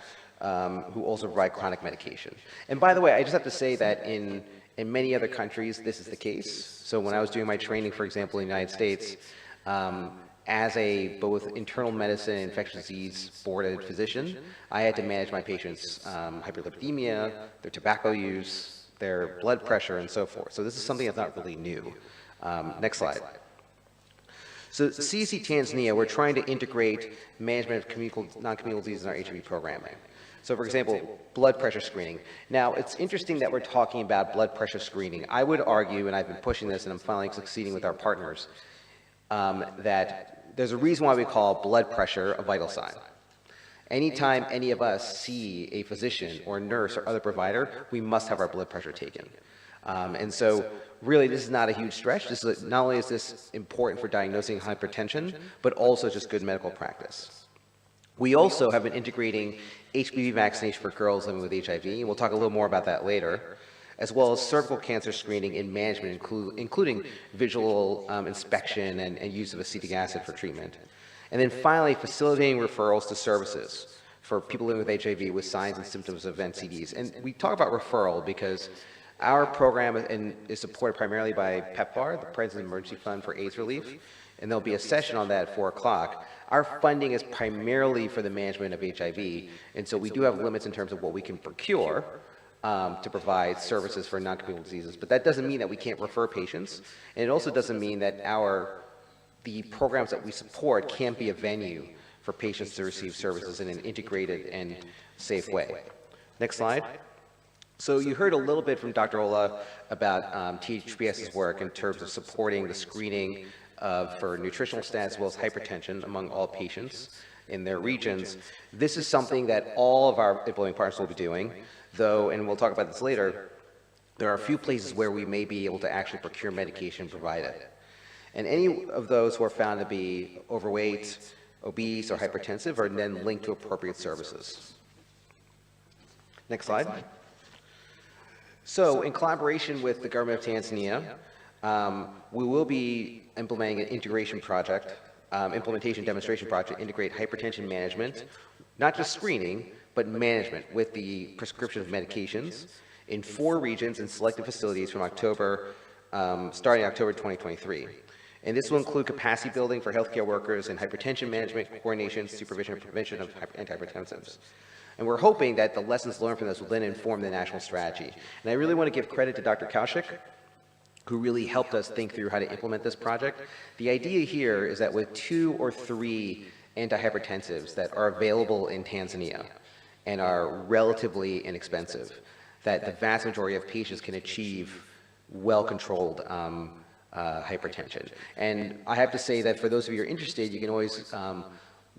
who also provide chronic medication. And by the way, I just have to say that in many other countries, this is the case. So when I was doing my training, for example, in the United States, as a both internal medicine and infectious disease boarded physician, I had to manage my patients' hyperlipidemia, their tobacco use, their blood pressure, and so forth. So this is something that's not really new. Next slide. So CDC Tanzania, we're trying to integrate management of non-communicable diseases in our HIV programming. So for example, blood pressure screening. Now, it's interesting that we're talking about blood pressure screening. I would argue, and I've been pushing this, and I'm finally succeeding with our partners, that there's a reason why we call blood pressure a vital sign. Anytime any of us see a physician or nurse or other provider, we must have our blood pressure taken. And so really this is not a huge stretch. This is, not only is this important for diagnosing hypertension, but also just good medical practice. We also have been integrating HPV vaccination for girls living with HIV, and we'll talk a little more about that later, as well as cervical cancer screening and management, including visual inspection and use of acetic acid for treatment. And then finally, facilitating referrals to services for people living with HIV with signs and symptoms of NCDs. And we talk about referral because our program is supported primarily by PEPFAR, the President's Emergency Fund for AIDS Relief, and there'll be a session on that at 4 o'clock. Our funding is primarily for the management of HIV, and so we do have limits in terms of what we can procure to provide services for non-communicable diseases, but that doesn't mean that we can't refer patients, and it also doesn't mean that the programs that we support can't be a venue for patients to receive services in an integrated and safe way. Next slide. So you heard a little bit from Dr. Ola about THPS's work in terms of supporting the screening for nutritional status as well as hypertension among all patients in their regions. This is something that all of our employing partners will be doing, though, and we'll talk about this later, there are a few places where we may be able to actually procure medication provided. And any of those who are found to be overweight, obese, or hypertensive are then linked to appropriate services. Next slide. So in collaboration with the government of Tanzania, we will be implementing an integration project, implementation demonstration project to integrate hypertension management, not just screening, but management with the prescription of medications in 4 regions and selected facilities from starting October 2023. And this will include capacity building for healthcare workers and hypertension management, coordination, supervision, and prevention of antihypertensives. And we're hoping that the lessons learned from this will then inform the national strategy. And I really want to give credit to Dr. Kaushik, who really helped us think through how to implement this project. The idea here is that with 2 or 3 antihypertensives that are available in Tanzania and are relatively inexpensive, that the vast majority of patients can achieve well-controlled hypertension. And I have to say that for those of you who are interested, you can always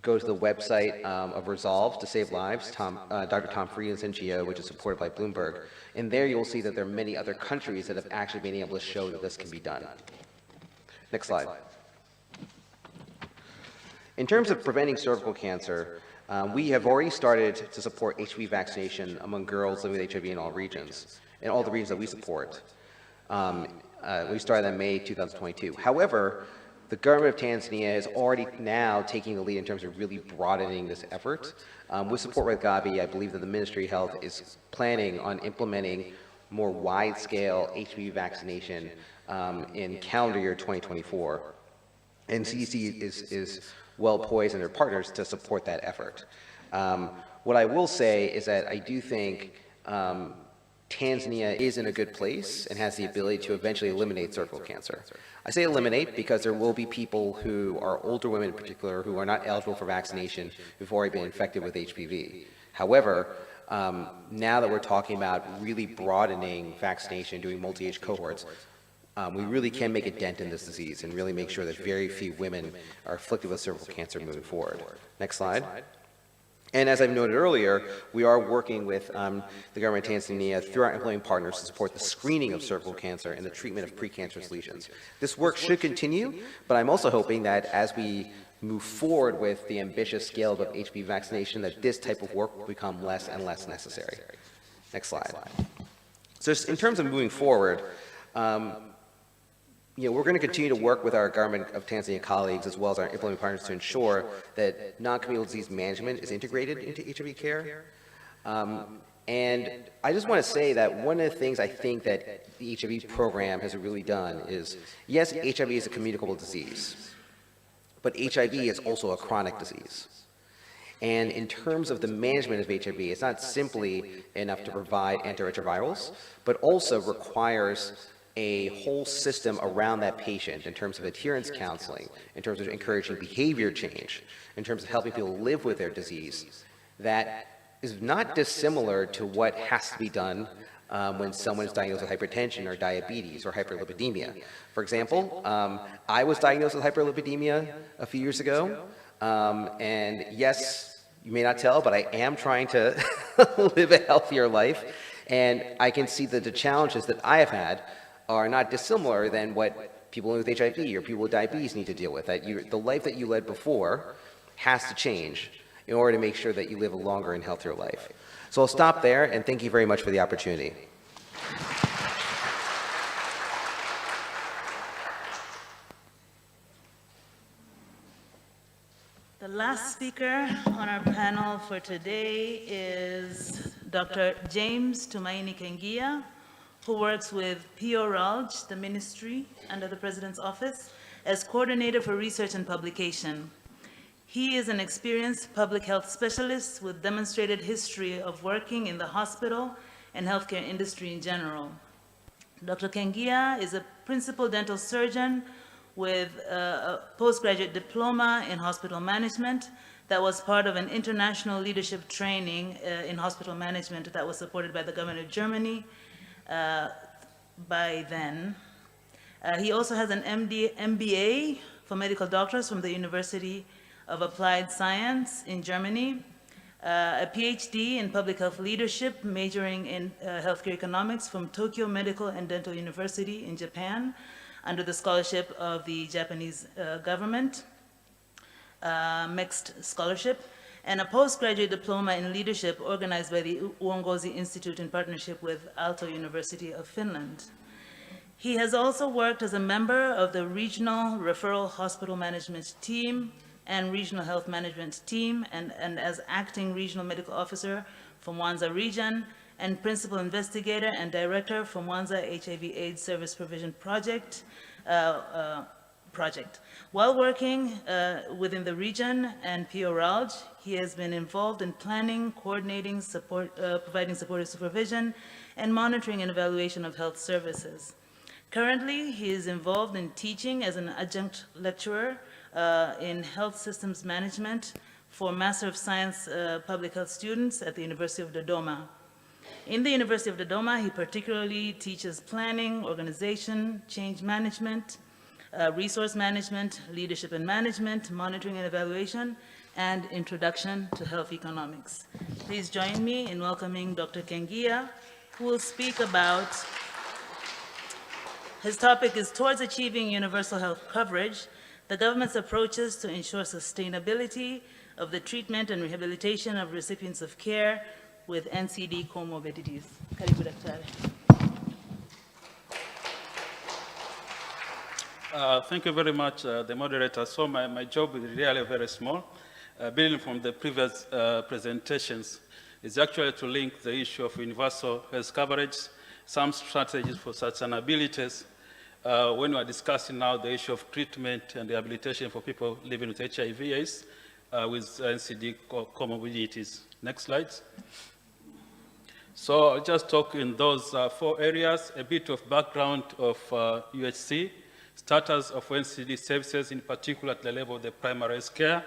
go to the website of Resolve to Save Lives, Dr. Tom Friedland's NGO, which is supported by Bloomberg. And there you'll see that there are many other countries that have actually been able to show that this can be done. Next slide. In terms of preventing cervical cancer, we have already started to support HPV vaccination among girls living with HIV in all regions, in all the regions that we support. We started in May 2022. However, the government of Tanzania is already now taking the lead in terms of really broadening this effort. With support with Gavi, I believe that the Ministry of Health is planning on implementing more wide-scale HPV vaccination in calendar year 2024. And CDC is well poised and their partners to support that effort. What I will say is that I do think Tanzania is in a good place and has the ability to eventually eliminate cervical cancer. I say eliminate because there will be people who are older women in particular who are not eligible for vaccination who've already been infected with HPV. However, now that we're talking about really broadening vaccination, doing multi-age cohorts, we really can make a dent in this disease and really make sure that very few women are afflicted with cervical cancer moving forward. Next slide. And as I've noted earlier, we are working with the government of Tanzania through our employing partners to support the screening of cervical cancer and the treatment of precancerous lesions. This work should continue, but I'm also hoping that as we move forward with the ambitious scale of HPV vaccination, that this type of work will become less and less necessary. Next slide. So in terms of moving forward, we're going to continue to work with our Government of Tanzania colleagues as well as our implementing partners to ensure that non-communicable disease management is integrated into HIV care. And I just want to say that one of the things I think that the HIV program has really done is, yes, HIV is a communicable disease, but HIV is also a chronic disease. And in terms of the management of HIV, it's not simply enough to provide antiretrovirals, but also requires a whole system around that patient in terms of adherence counseling, in terms of encouraging behavior change, in terms of helping people live with their disease, that is not dissimilar to what has to be done when someone is diagnosed with hypertension or diabetes or hyperlipidemia. For example, I was diagnosed with hyperlipidemia a few years ago, and yes, you may not tell, but I am trying to live a healthier life, and I can see that the challenges that I have had are not dissimilar than what people with HIV or people with diabetes need to deal with. That the life that you led before has to change in order to make sure that you live a longer and healthier life. So I'll stop there, and thank you very much for the opportunity. The last speaker on our panel for today is Dr. James Tumaini Kengia, who works with PORALG, the ministry under the President's Office, as Coordinator for Research and Publication. He is an experienced public health specialist with demonstrated history of working in the hospital and healthcare industry in general. Dr. Kengia is a principal dental surgeon with a postgraduate diploma in hospital management that was part of an international leadership training in hospital management that was supported by the government of Germany by then. He also has an MBA for medical doctors from the University of Applied Science in Germany, a PhD in public health leadership, majoring in healthcare economics from Tokyo Medical and Dental University in Japan, under the scholarship of the Japanese government, mixed scholarship, and a postgraduate diploma in leadership organized by the Uongozi Institute in partnership with Aalto University of Finland. He has also worked as a member of the Regional Referral Hospital Management Team and Regional Health Management Team, and as acting regional medical officer for Mwanza region, and principal investigator and director for Mwanza HIV/AIDS Service Provision Project. While working within the region and PORALG, he has been involved in planning, coordinating, providing supportive supervision, and monitoring and evaluation of health services. Currently, he is involved in teaching as an adjunct lecturer in health systems management for Master of Science public health students at the University of Dodoma. In the University of Dodoma, he particularly teaches planning, organization, change management, resource management, leadership and management, monitoring and evaluation, and introduction to health economics. Please join me in welcoming Dr. Kengia, who will speak about, his topic is Towards Achieving Universal Health Coverage, the government's approaches to ensure sustainability of the treatment and rehabilitation of recipients of care with NCD comorbidities. Karibu daktari. Thank you very much, the moderator. So my job is really very small. Building from the previous presentations is actually to link the issue of universal health coverage, some strategies for sustainabilities, when we are discussing now the issue of treatment and rehabilitation for people living with HIV/AIDS with NCD comorbidities. Next slide. So I'll just talk in those 4 areas, a bit of background of UHC, status of NCD services, in particular at the level of the primary health care,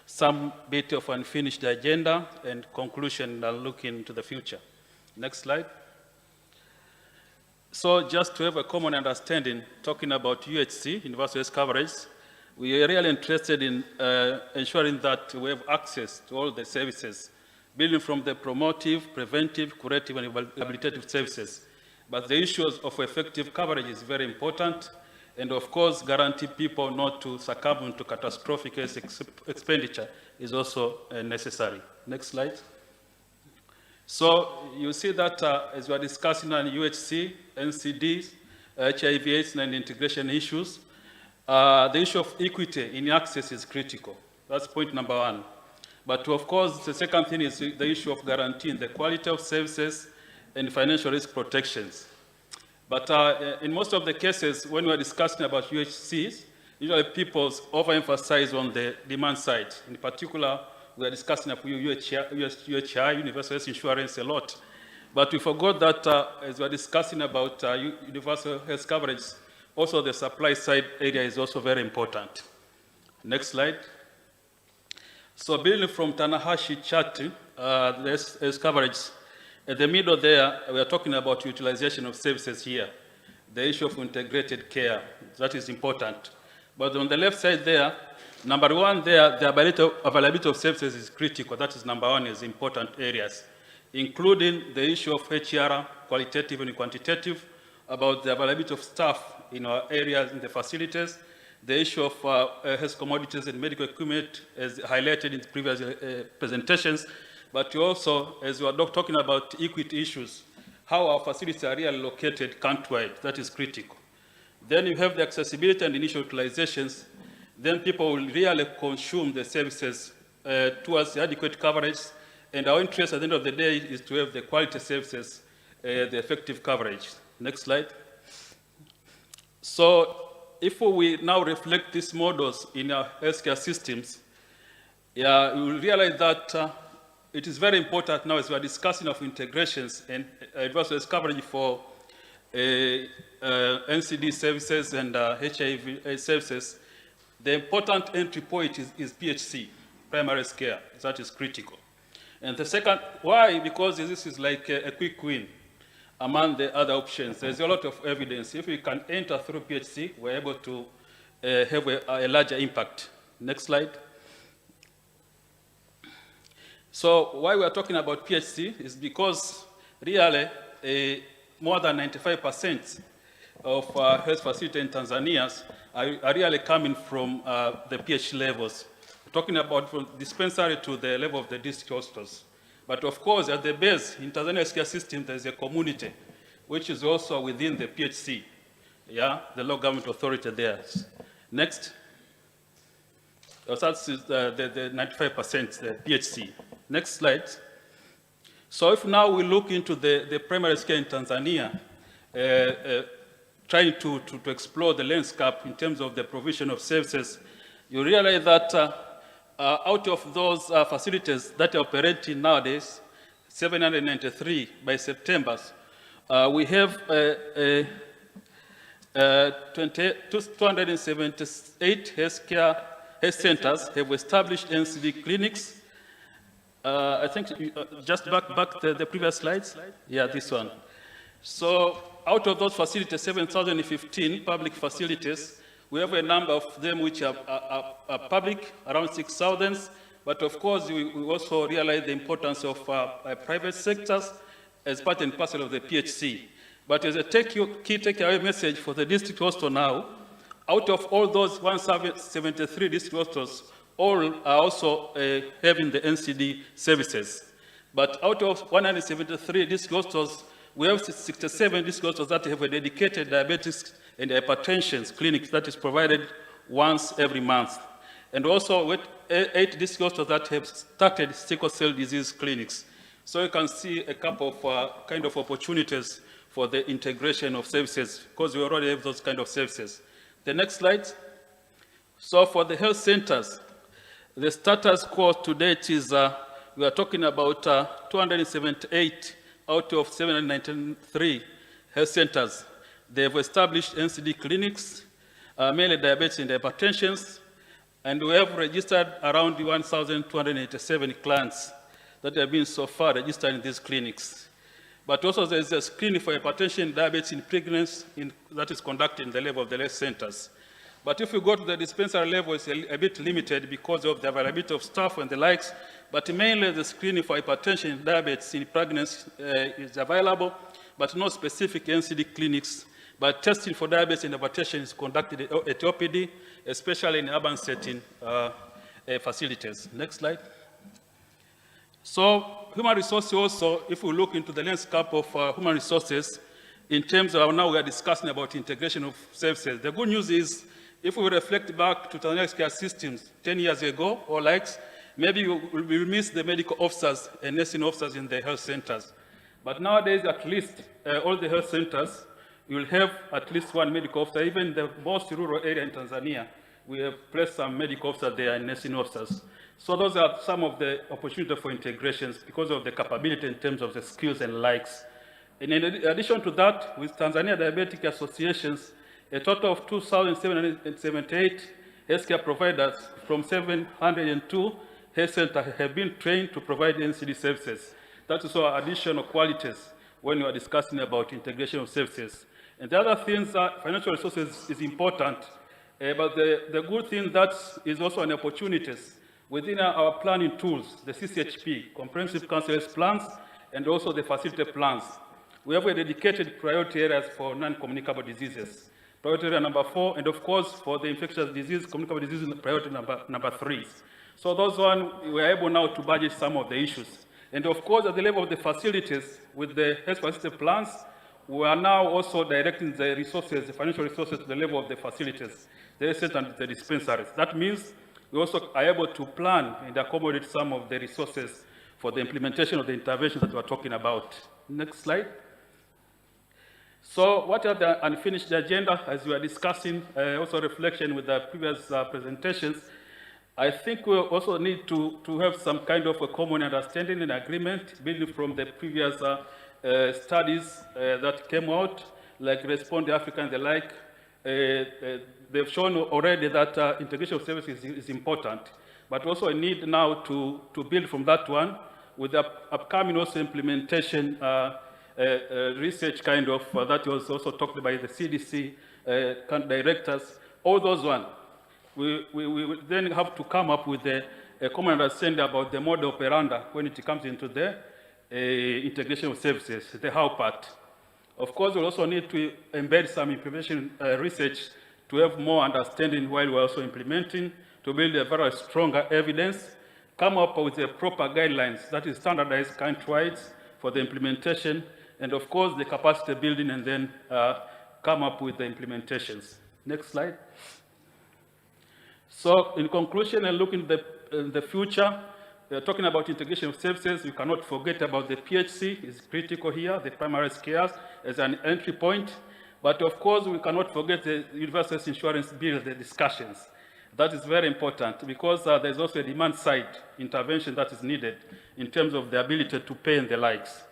some bit of unfinished agenda, and conclusion and looking to the future. Next slide. So just to have a common understanding, talking about UHC, universal health coverage, we are really interested in ensuring that we have access to all the services, building from the promotive, preventive, curative, and rehabilitative services. But the issues of effective coverage is very important, and of course, guarantee people not to succumb to catastrophic expenditure is also necessary. Next slide. So you see that as we are discussing on UHC, NCDs, HIV/AIDS and integration issues. The issue of equity in access is critical. That's point number one. But of course, the second thing is the issue of guaranteeing the quality of services and financial risk protections. But in most of the cases, when we're discussing about UHCs, usually people overemphasize on the demand side. In particular, we are discussing about UHI, universal health insurance, a lot. But we forgot that as we're discussing about universal health coverage, also the supply side area is also very important. Next slide. So building from Tanahashi chart, the health coverage, at the middle there, we are talking about utilization of services here. The issue of integrated care, that is important. But on the left side there, number one there, the availability of services is critical. That is number one, is important areas, including the issue of HR, qualitative and quantitative, about the availability of staff in our areas, in the facilities, the issue of health commodities and medical equipment, as highlighted in previous presentations, but also, as we are talking about equity issues, how our facilities are really located countrywide, that is critical. Then you have the accessibility and initial utilizations, then people will really consume the services towards the adequate coverage, and our interest at the end of the day is to have the quality services, the effective coverage. Next slide. So if we now reflect these models in our healthcare systems, we will realize that it is very important now as we are discussing of integrations and universal health coverage for NCD services and HIV services, the important entry point is PHC, primary health care. That is critical. And the second, why? Because this is like a quick win among the other options. There's a lot of evidence. If we can enter through PHC, we're able to have a larger impact. Next slide. So why we are talking about PHC is because really more than 95% of health facilities in Tanzania are really coming from the PHC levels. We're talking about from dispensary to the level of the district hospitals. But of course, at the base, in Tanzania's healthcare system, there's a community, which is also within the PHC, the local government authority there. Next. That's the 95%, the PHC. Next slide. So if now we look into the primary care in Tanzania, trying to explore the landscape in terms of the provision of services, you realize that out of those facilities that are operating nowadays, 793 by September, we have 278 health centers have established NCD clinics. I think just back the previous slides. Yeah, this one. So out of those facilities, 7,015 public facilities, we have a number of them which are public, around 6,000. But of course, we also realize the importance of private sectors as part and parcel of the PHC. But as a key takeaway message for the district hospital now, out of all those 173 district hospitals, all are also having the NCD services. But out of 173 district hospitals, we have 67 district hospitals that have a dedicated diabetes and hypertension clinic that is provided once every month. And also with 8 district hospitals that have started sickle cell disease clinics. So you can see a couple of kind of opportunities for the integration of services, because we already have those kind of services. The next slide. So for the health centers, the status quo to date is we are talking about 278 out of 793 health centers. They have established NCD clinics, mainly diabetes and hypertension, and we have registered around 1,287 clients that have been so far registered in these clinics. But also there's a screening for hypertension, diabetes in pregnancy that is conducted in the level of the health centers. But if you go to the dispensary level, it's a bit limited because of the availability of staff and the likes, but mainly the screening for hypertension, diabetes in pregnancy is available, but no specific NCD clinics. But testing for diabetes and hypertension is conducted at OPD, especially in urban setting facilities. Next slide. So human resources also, if we look into the landscape of human resources, in terms of now we are discussing about integration of services. The good news is, if we reflect back to Tanzania healthcare systems 10 years ago or likes, maybe we will miss the medical officers and nursing officers in the health centers. But nowadays, at least all the health centers, you will have at least one medical officer. Even the most rural area in Tanzania, we have placed some medical officers there and nursing officers. So those are some of the opportunities for integrations because of the capability in terms of the skills and likes. And in addition to that, with Tanzania Diabetic Associations, a total of 2,778 healthcare providers from 702 health centers have been trained to provide NCD services. That is our additional qualities when you are discussing about integration of services. And the other things are financial resources is important, but the good thing that is also an opportunities within our planning tools, the CCHP, Comprehensive Council Plans, and also the facility plans. We have a dedicated priority areas for non-communicable diseases. Priority area number 4, and of course, for the infectious disease, communicable disease, priority number 3. So those one, we are able now to budget some of the issues. And of course, at the level of the facilities, with the health facility plans, we are now also directing the resources, the financial resources to the level of the facilities, the research and the dispensaries. That means we also are able to plan and accommodate some of the resources for the implementation of the interventions that we are talking about. Next slide. So what are the unfinished agenda as we are discussing, also reflection with the previous presentations? I think we also need to have some kind of a common understanding and agreement building from the previous studies that came out, like Respond Africa and the like. They've shown already that integration of services is important, but also a need now to build from that one with the upcoming also implementation research kind of, that was also talked by the CDC directors, all those ones. We then have to come up with a common understanding about the model operandi when it comes into the integration of services, the how part. Of course, we'll also need to embed some implementation research to have more understanding while we're also implementing, to build a very stronger evidence, come up with the proper guidelines that is standardized countrywide for the implementation, and of course, the capacity building, and then come up with the implementations. Next slide. So in conclusion, and looking at the future, talking about integration of services, we cannot forget about the PHC is critical here, the primary care as an entry point. But of course, we cannot forget the universal health insurance bill, the discussions. That is very important because there's also a demand side intervention that is needed in terms of the ability to pay and the likes.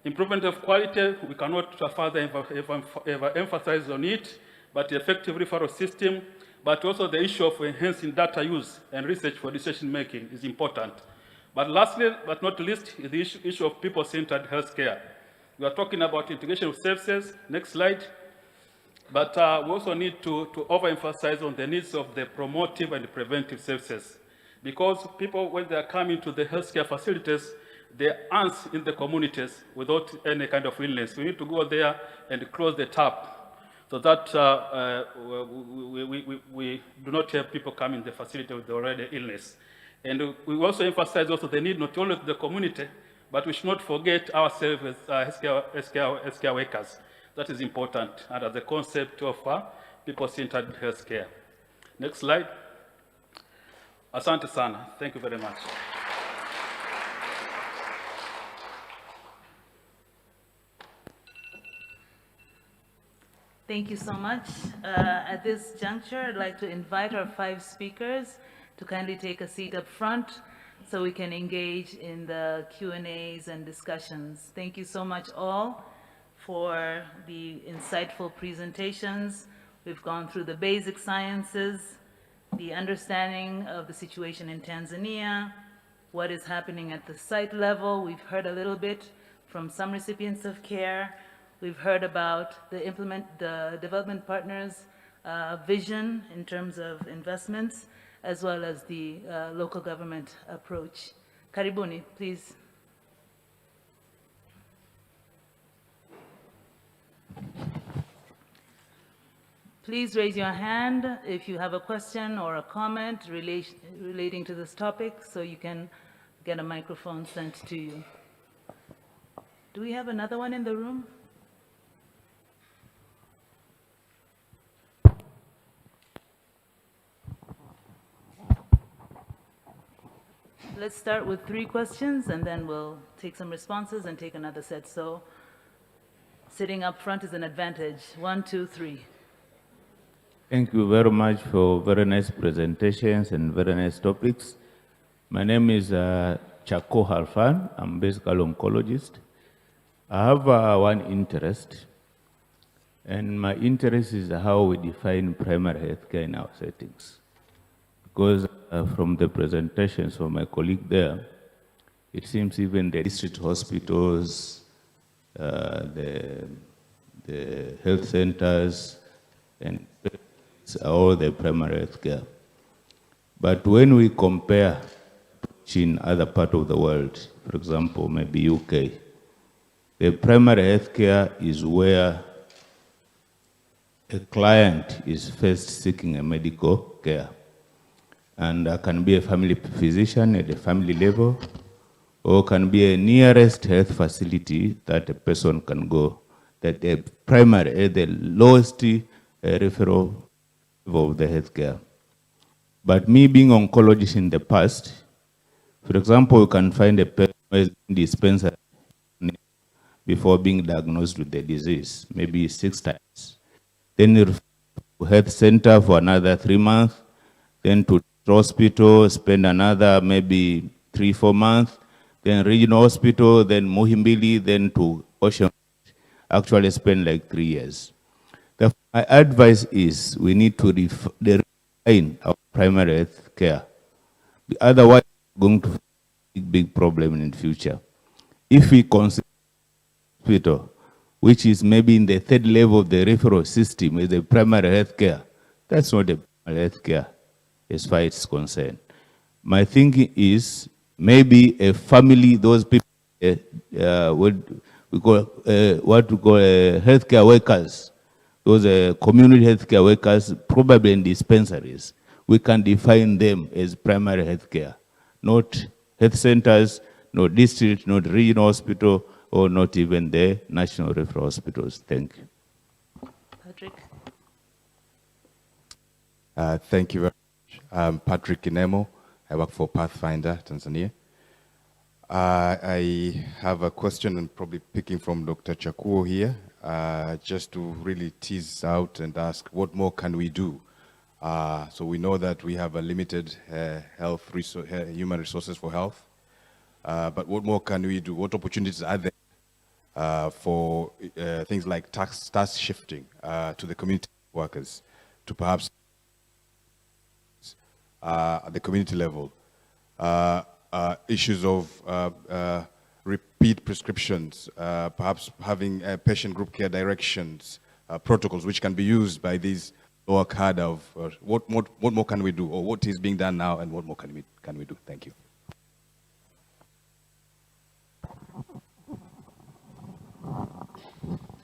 Improvement of quality, we cannot further ever emphasize on it, but the effective referral system, but also the issue of enhancing data use and research for decision making is important. But lastly, but not least, is the issue of people-centered healthcare. We are talking about integration of services. Next slide. But we also need to overemphasize on the needs of the promotive and preventive services. Because people, when they are coming to the healthcare facilities, they are ants in the communities without any kind of illness. We need to go there and close the tap so that we do not have people come in the facility with already illness. And we also emphasize also the need not only of the community, but we should not forget ourselves as healthcare workers. That is important under the concept of people-centered healthcare. Next slide. Asante sana. Thank you very much. Thank you so much. At this juncture, I'd like to invite our 5 speakers to kindly take a seat up front so we can engage in the Q&As and discussions. Thank you so much all for the insightful presentations. We've gone through the basic sciences, the understanding of the situation in Tanzania, what is happening at the site level. We've heard a little bit from some recipients of care. We've heard about the development partners' vision in terms of investments, as well as the local government approach. Karibuni, please. Please raise your hand if you have a question or a comment relating to this topic, so you can get a microphone sent to you. Do we have another one in the room? let's start with 3 questions, and then we'll take some responses and take another set. So sitting up front is an advantage. 1, 2, 3. Thank you very much for very nice presentations and very nice topics. My name is Chako Halfan. I'm basically oncologist. I have one interest, and my interest is how we define primary healthcare in our settings. Because from the presentations from my colleague there, it seems even the district hospitals, the health centers, and all the primary health care. But when we compare in other parts of the world, for example, maybe UK, the primary health care is where a client is first seeking a medical care. And can be a family physician at the family level, or can be a nearest health facility that a person can go, that the primary, the lowest referral of the healthcare. But me being oncologist in the past, for example, you can find a person who is in dispensary before being diagnosed with the disease, maybe 6 times. Then you refer to health center for another 3 months, then to hospital, spend another maybe 3-4 months, then regional hospital, then Muhimbili, then to Ocean, actually spend like 3 years. My advice is we need to refine our primary health care. Otherwise, we're going to have a big problem in the future. If we consider hospital, which is maybe in the 3rd level of the referral system, is the primary health care, that's not the primary health care as far as it's concerned. My thinking is maybe a family, those people, what we call healthcare workers, those community healthcare workers, probably in dispensaries, we can define them as primary healthcare, not health centers, not district, not regional hospital, or not even the national referral hospitals. Thank you. Patrick? Thank you very much. I'm Patrick Kinemo. I work for Pathfinder, Tanzania. I have a question, and probably picking from Dr. Chakuo here, just to really tease out and ask, what more can we do? So we know that we have a limited human resources for health, but what more can we do? What opportunities are there for things like task shifting to the community workers, to perhaps at the community level, issues of repeat prescriptions, perhaps having patient group care directions, protocols which can be used by these lower cadre of what more can we do, or what is being done now, and what more can we do? Thank you.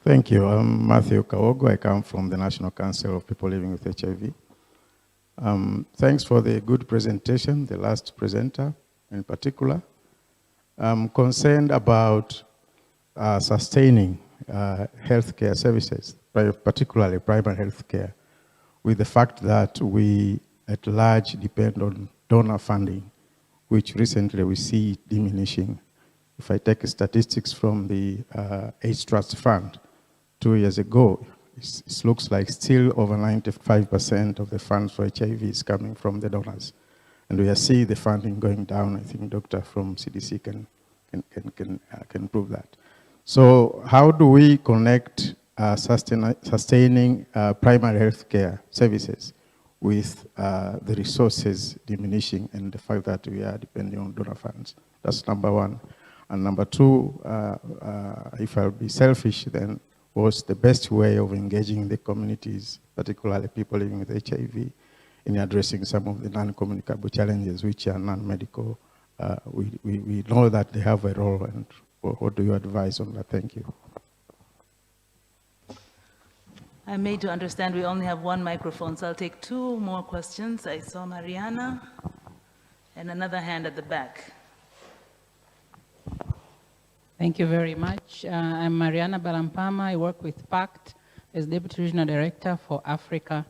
Thank you. I'm Matthew Kawogo. I come from the National Council of People Living with HIV. Thanks for the good presentation, the last presenter in particular. I'm concerned about sustaining healthcare services, particularly primary healthcare, with the fact that we at large depend on donor funding, which recently we see diminishing. If I take statistics from the AIDS Trust Fund 2 years ago, it looks like still over 95% of the funds for HIV is coming from the donors. And we see the funding going down. I think Doctor from CDC can prove that. So how do we connect sustaining primary health care services with the resources diminishing and the fact that we are depending on donor funds? That's number one. And number two, if I'll be selfish, then what's the best way of engaging the communities, particularly people living with HIV, in addressing some of the non-communicable challenges which are non-medical? We know that they have a role, and what do you advise on that? Thank you. I'm made to understand we only have 1 microphone, so I'll take 2 more questions. I saw Mariana and another hand at the back. Thank you very much. I'm Mariana Balampama. I work with PACT as Deputy Regional Director for Africa.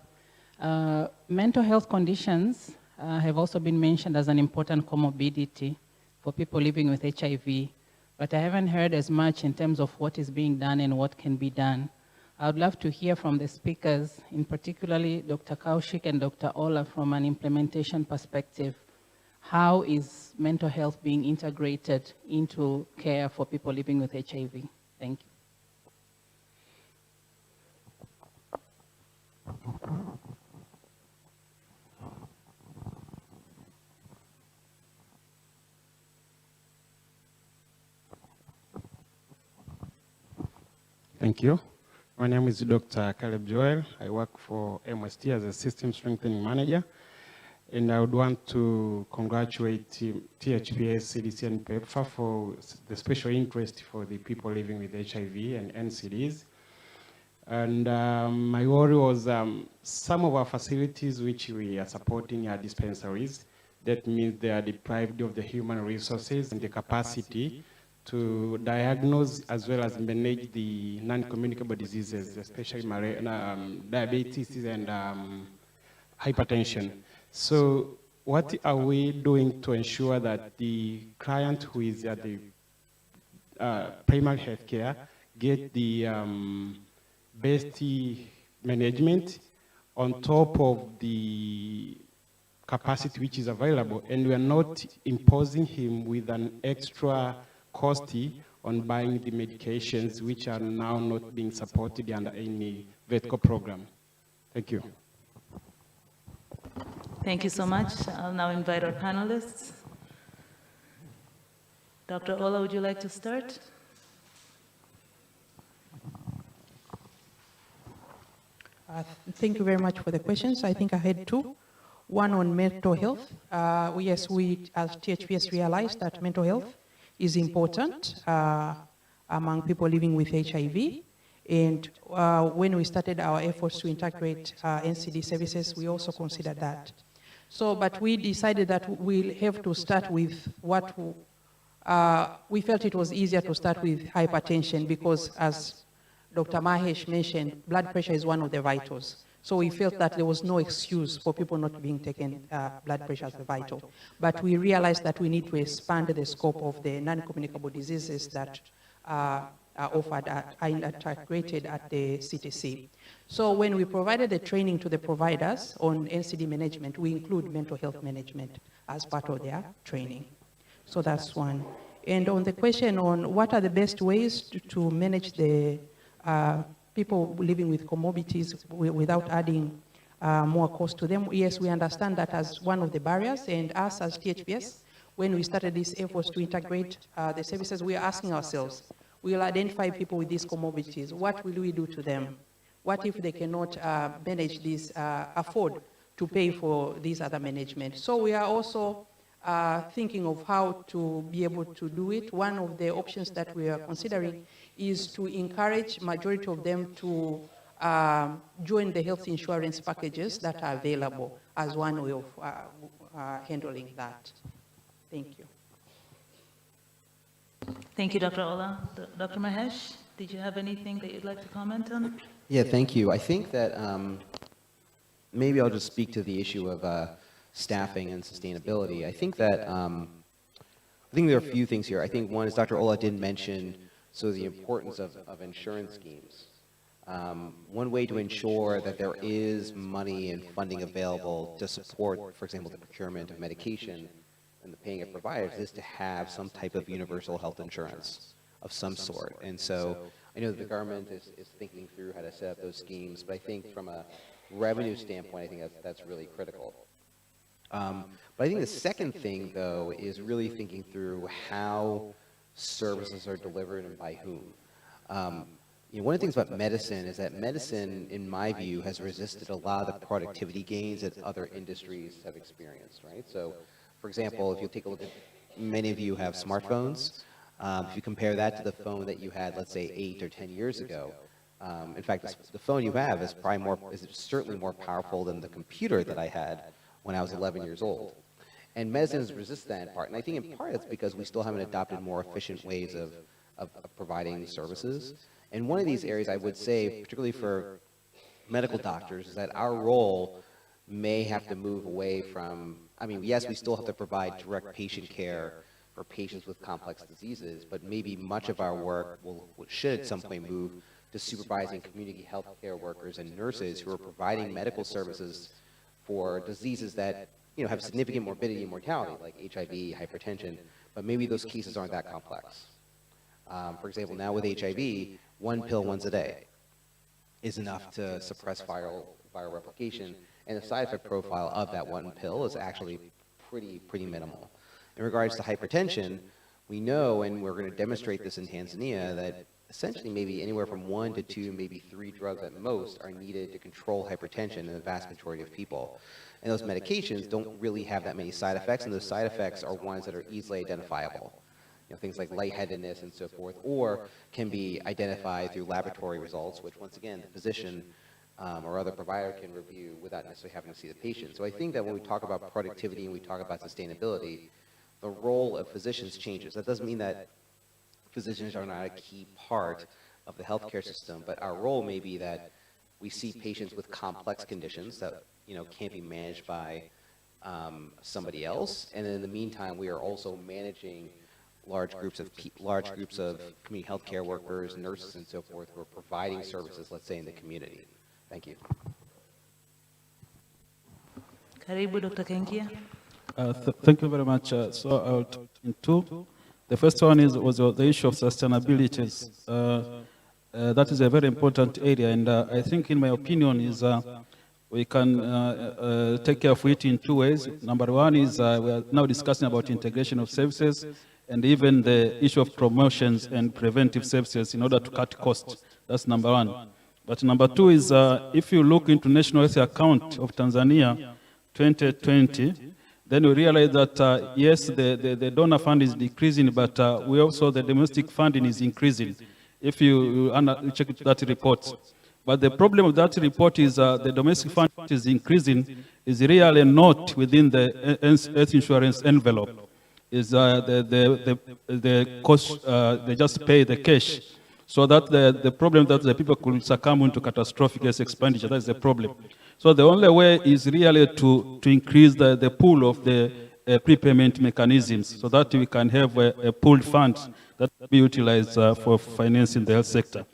Mental health conditions have also been mentioned as an important comorbidity for people living with HIV, but I haven't heard as much in terms of what is being done and what can be done. I would love to hear from the speakers, in particularly Dr. Kaushik and Dr. Ola, from an implementation perspective. How is mental health being integrated into care for people living with HIV? Thank you. Thank you. My name is Dr. Caleb Joel. I work for MST as a System Strengthening Manager. And I would want to congratulate THPS, CDC, and PEPFAR for the special interest for the people living with HIV and NCDs. And my worry was some of our facilities which we are supporting are dispensaries. That means they are deprived of the human resources and the capacity to diagnose as well as manage the non-communicable diseases, especially diabetes and hypertension. So what are we doing to ensure that the client who is at the primary health care get the best management on top of the capacity which is available, and we are not imposing him with an extra cost on buying the medications which are now not being supported under any VETCO program. Thank you. Thank you so much. I'll now invite our panelists. Dr. Ola, would you like to start? Thank you very much for the questions. I think I had two. One on mental health. Yes, we as THPS realized that mental health is important among people living with HIV. And when we started our efforts to integrate NCD services, we also considered that. So, but we decided that we'll have to start with what we felt it was easier to start with hypertension because, as Dr. Mahesh mentioned, blood pressure is one of the vitals. So we felt that there was no excuse for people not being taken blood pressure as a vital. But we realized that we need to expand the scope of the non-communicable diseases that are offered, are integrated at the CTC. So when we provided the training to the providers on NCD management, we include mental health management as part of their training. So that's one. And on the question on what are the best ways to manage the people living with comorbidities without adding more cost to them, yes, we understand that as one of the barriers, and us as THPS, when we started these efforts to integrate the services, we are asking ourselves, we'll identify people with these comorbidities, what will we do to them? What if they cannot manage this, afford to pay for these other management? So we are also thinking of how to be able to do it. One of the options that we are considering is to encourage majority of them to join the health insurance packages that are available as one way of handling that. Thank you. Thank you, Dr. Ola. Dr. Mahesh, did you have anything that you'd like to comment on? Yeah, thank you. I think that maybe I'll just speak to the issue of staffing and sustainability. I think that there are a few things here. I think one is Dr. Ola did mention the importance of insurance schemes. One way to ensure that there is money and funding available to support, for example, the procurement of medication and the paying of providers is to have some type of universal health insurance of some sort. And so I know that the government is thinking through how to set up those schemes, but I think from a revenue standpoint, I think that's really critical. But I think the second thing, though, is really thinking through how services are delivered and by whom. One of the things about medicine is that medicine, in my view, has resisted a lot of the productivity gains that other industries have experienced, right? So, for example, if you take a look at, many of you have smartphones. If you compare that to the phone that you had, let's say, 8 or 10 years ago, in fact, the phone you have is certainly more powerful than the computer that I had when I was 11 years old. And medicine has resisted that in part. And I think in part it's because we still haven't adopted more efficient ways of providing services. And one of these areas I would say, particularly for medical doctors, is that our role may have to move away from, I mean, yes, we still have to provide direct patient care for patients with complex diseases, but maybe much of our work should at some point move to supervising community healthcare workers and nurses who are providing medical services for diseases that have significant morbidity and mortality, like HIV, hypertension, but maybe those cases aren't that complex. For example, now with HIV, one pill once a day is enough to suppress viral replication, and the side effect profile of that one pill is actually pretty minimal. In regards to hypertension, we know, and we're going to demonstrate this in Tanzania, that essentially maybe anywhere from 1 to 2, maybe 3 drugs at most are needed to control hypertension in the vast majority of people. And those medications don't really have that many side effects, and those side effects are ones that are easily identifiable. Things like lightheadedness and so forth, or can be identified through laboratory results, which once again, the physician or other provider can review without necessarily having to see the patient. So I think that when we talk about productivity and we talk about sustainability, the role of physicians changes. That doesn't mean that physicians are not a key part of the healthcare system, but our role may be that we see patients with complex conditions that can't be managed by somebody else, and in the meantime, we are also managing large groups of community healthcare workers, nurses, and so forth who are providing services, let's say, in the community. Thank you. Karibu, Dr. Kengia. Thank you very much. So I'll talk in two. The first one was the issue of sustainability. That is a very important area, and I think, in my opinion, is we can take care of it in 2 ways. Number one is we are now discussing about integration of services and even the issue of promotions and preventive services in order to cut costs. That's number one. But number two is if you look into National Health Account of Tanzania 2020, then we realize that, yes, the donor fund is decreasing, but we also, the domestic funding is increasing, if you check that report. But the problem with that report is the domestic fund is increasing, is really not within the health insurance envelope. Is the cost, they just pay the cash. So that the problem that the people could succumb into catastrophic expenditure, that's the problem. So the only way is really to increase the pool of the prepayment mechanisms so that we can have a pooled fund that will be utilized for financing the health sector.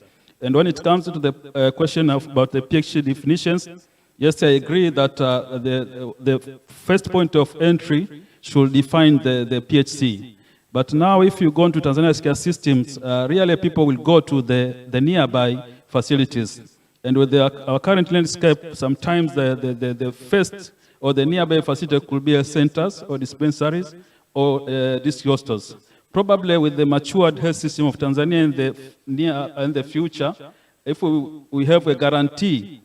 And when it comes to the question about the PhD definitions, yes, I agree that the first point of entry should define the PHC. But now if you go into Tanzania's care systems, really people will go to the nearby facilities. And with our current landscape, sometimes the first or the nearby facility could be centers or dispensaries or district hospitals. Probably with the matured health system of Tanzania in the future, if we have a guarantee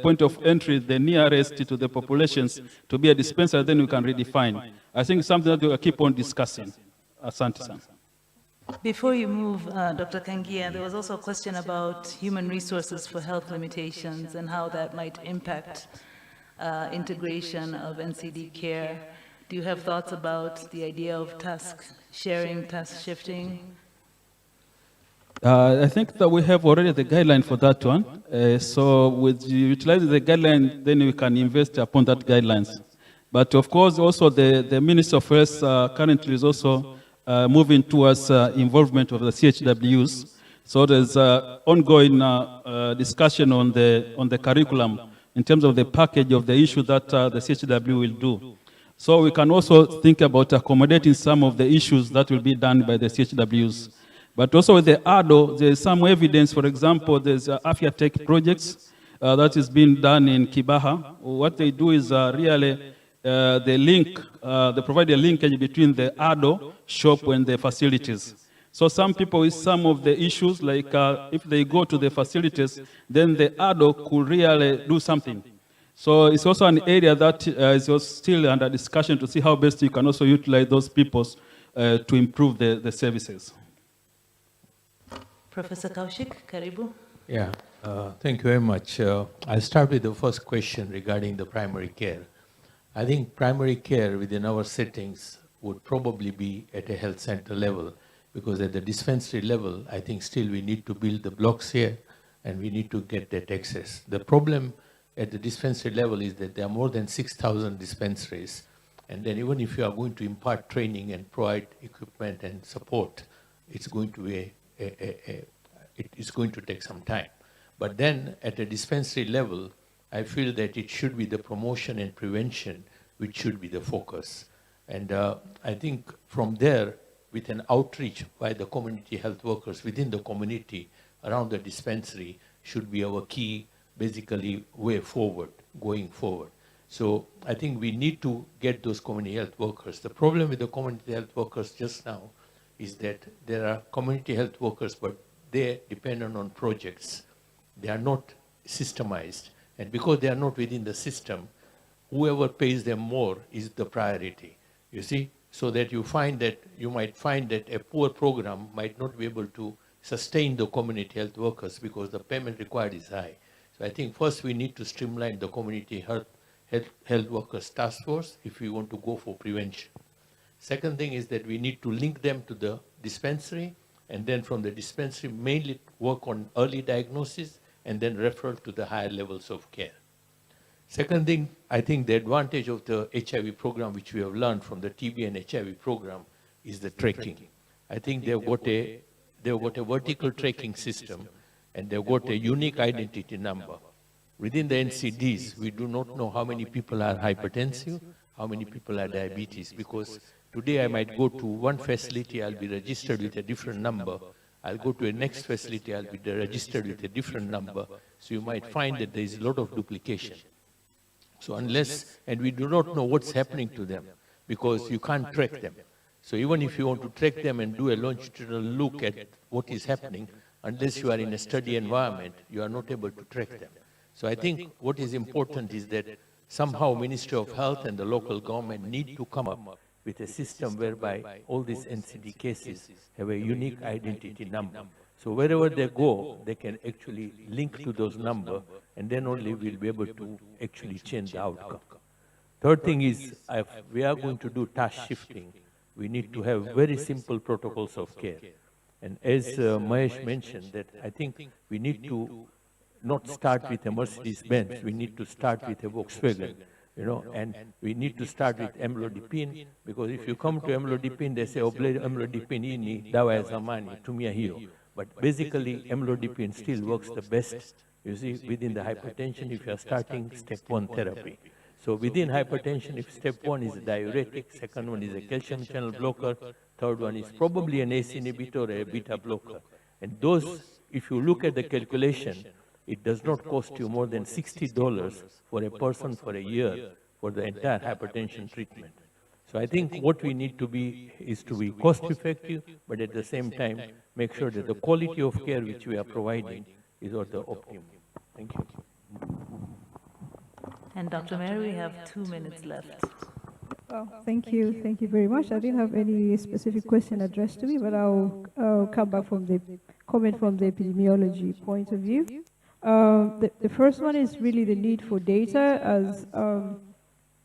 point of entry, the nearest to the populations to be a dispensary, then we can redefine. I think it's something that we will keep on discussing. Asante sana. Before you move, Dr. Kangia, there was also a question about human resources for health limitations and how that might impact integration of NCD care. Do you have thoughts about the idea of task sharing, task shifting? I think that we have already the guideline for that one. So with utilizing the guideline, then we can invest upon that guidelines. But of course, also the Minister of Health currently is also moving towards involvement of the CHWs. So there's ongoing discussion on the curriculum in terms of the package of the issue that the CHW will do. So we can also think about accommodating some of the issues that will be done by the CHWs. But also with the ADO, there's some evidence, for example, there's Afya Tech projects that is being done in Kibaha. What they do is really they provide a linkage between the ADO shop and the facilities. So some people with some of the issues, like if they go to the facilities, then the ADO could really do something. So it's also an area that is still under discussion to see how best you can also utilize those people to improve the services. Professor Kaushik, karibu. Yeah, thank you very much. I'll start with the first question regarding the primary care. I think primary care within our settings would probably be at a health center level, because at the dispensary level, I think still we need to build the blocks here and we need to get that access. The problem at the dispensary level is that there are more than 6,000 dispensaries And then even if you are going to impart training and provide equipment and support, it's going to be it is going to take some time. But then at a dispensary level, I feel that it should be the promotion and prevention which should be the focus. And I think from there, with an outreach by the community health workers within the community around the dispensary should be our key, basically, way forward, going forward. So I think we need to get those community health workers. The problem with the community health workers just now is that there are community health workers, but they're dependent on projects. They are not systemized. And because they are not within the system, whoever pays them more is the priority, you see? So that you might find that a poor program might not be able to sustain the community health workers because the payment required is high. So I think first we need to streamline the community health workers task force if we want to go for prevention. Second thing is that we need to link them to the dispensary, and then from the dispensary mainly work on early diagnosis and then referral to the higher levels of care. Second thing, I think the advantage of the HIV program, which we have learned from the TB and HIV program, is the tracking. I think they've got a vertical tracking system, and they've got a unique identity number. Within the NCDs, we do not know how many people are hypertensive, how many people are diabetes, because today I might go to one facility, I'll be registered with a different number. I'll go to a next facility, I'll be registered with a different number. So you might find that there is a lot of duplication. So and we do not know what's happening to them because you can't track them. So even if you want to track them and do a longitudinal look at what is happening, unless you are in a study environment, you are not able to track them. So I think what is important is that somehow Ministry of Health and the local government need to come up with a system whereby all these NCD cases have a unique identity number. So wherever they go, they can actually link to those numbers, and then only we'll be able to actually change the outcome. Third thing is, if we are going to do task shifting, we need to have very simple protocols of care. And as Mahesh mentioned, that I think we need to not start with a Mercedes-Benz, we need to start with a Volkswagen, and we need to start with amlodipine, because if you come to amlodipine, they say, amlodipine ini dawa ya zamani, tumia hiyo. But basically, amlodipine still works the best, you see, within the hypertension if you are starting step 1 therapy. So within hypertension, if step 1 is a diuretic, second one is a calcium channel blocker, third one is probably an ACE inhibitor or a beta blocker. And those, if you look at the calculation, it does not cost you more than $60 for a person for a year for the entire hypertension treatment. So I think what we need to be is to be cost effective, but at the same time, make sure that the quality of care which we are providing is at the optimum. Thank you. And Dr. Mary, we have 2 minutes left. Oh, thank you. Thank you very much. I didn't have any specific question addressed to me, but I'll come back from the comment from the epidemiology point of view. The first one is really the need for data, as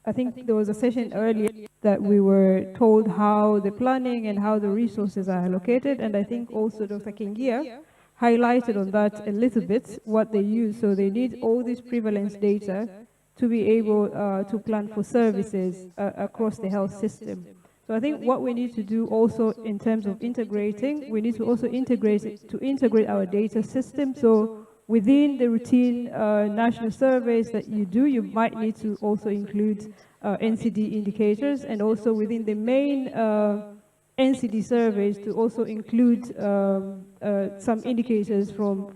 I think there was a session earlier that we were told how the planning and how the resources are allocated, and I think also Dr. Kengia highlighted on that a little bit what they use. So they need all this prevalence data to be able to plan for services across the health system. So I think what we need to do also in terms of integrating, we need to also integrate our data system. So within the routine national surveys that you do, you might need to also include NCD indicators, and also within the main NCD surveys to also include some indicators from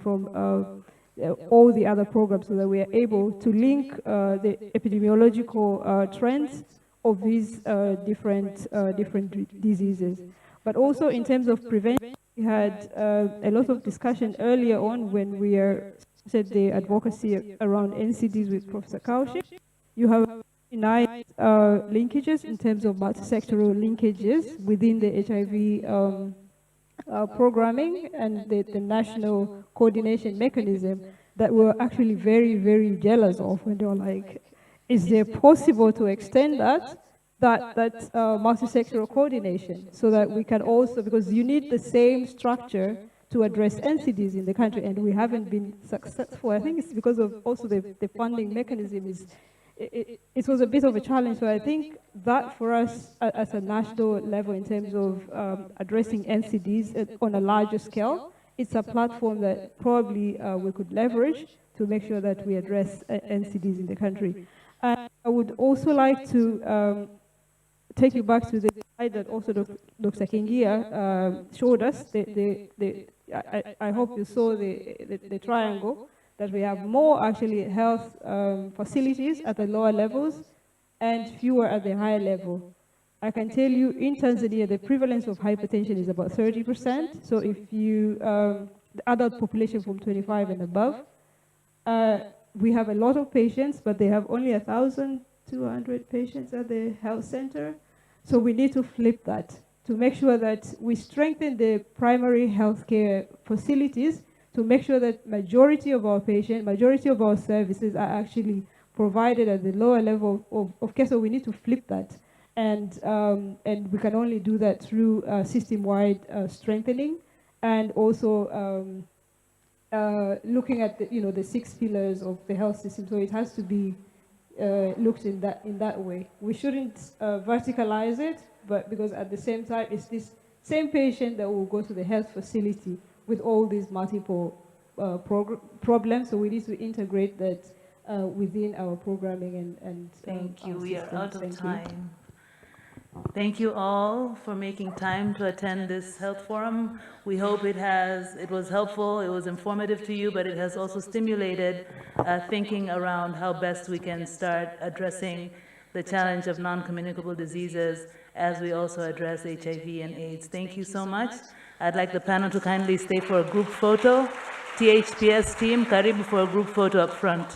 all the other programs, so that we are able to link the epidemiological trends of these different diseases. But also in terms of prevention, we had a lot of discussion earlier on when we said the advocacy around NCDs with Professor Kaushik. You have nice linkages in terms of multi-sectoral linkages within the HIV programming and the national coordination mechanism that we're actually very, very jealous of, when they were like, is there possible to extend that multi-sectoral coordination, so that we can also, because you need the same structure to address NCDs in the country, and we haven't been successful. I think it's because of also the funding mechanism it was a bit of a challenge. So I think that for us as a national level in terms of addressing NCDs on a larger scale, it's a platform that probably we could leverage to make sure that we address NCDs in the country. And I would also like to take you back to the slide that also Dr. Kengia showed us. I hope you saw the triangle, that we have more actually health facilities at the lower levels and fewer at the higher level. I can tell you in Tanzania, the prevalence of hypertension is about 30%. So if you, the adult population from 25 and above, we have a lot of patients, but they have only 1,200 patients at the health center. So we need to flip that to make sure that we strengthen the primary healthcare facilities to make sure that majority of our patients, majority of our services are actually provided at the lower level of care. So we need to flip that. And we can only do that through system-wide strengthening and also looking at the 6 pillars of the health system. So it has to be looked in that way. We shouldn't verticalize it, but because at the same time, it's this same patient that will go to the health facility with all these multiple problems. So we need to integrate that within our programming and thank you. We are systems. out of time. Thank you all for making time to attend this health forum. We hope it was helpful, it was informative to you, but it has also stimulated thinking around how best we can start addressing the challenge of non-communicable diseases as we also address HIV and AIDS. Thank you so much. I'd like the panel to kindly stay for a group photo. THPS team, karibu for a group photo up front.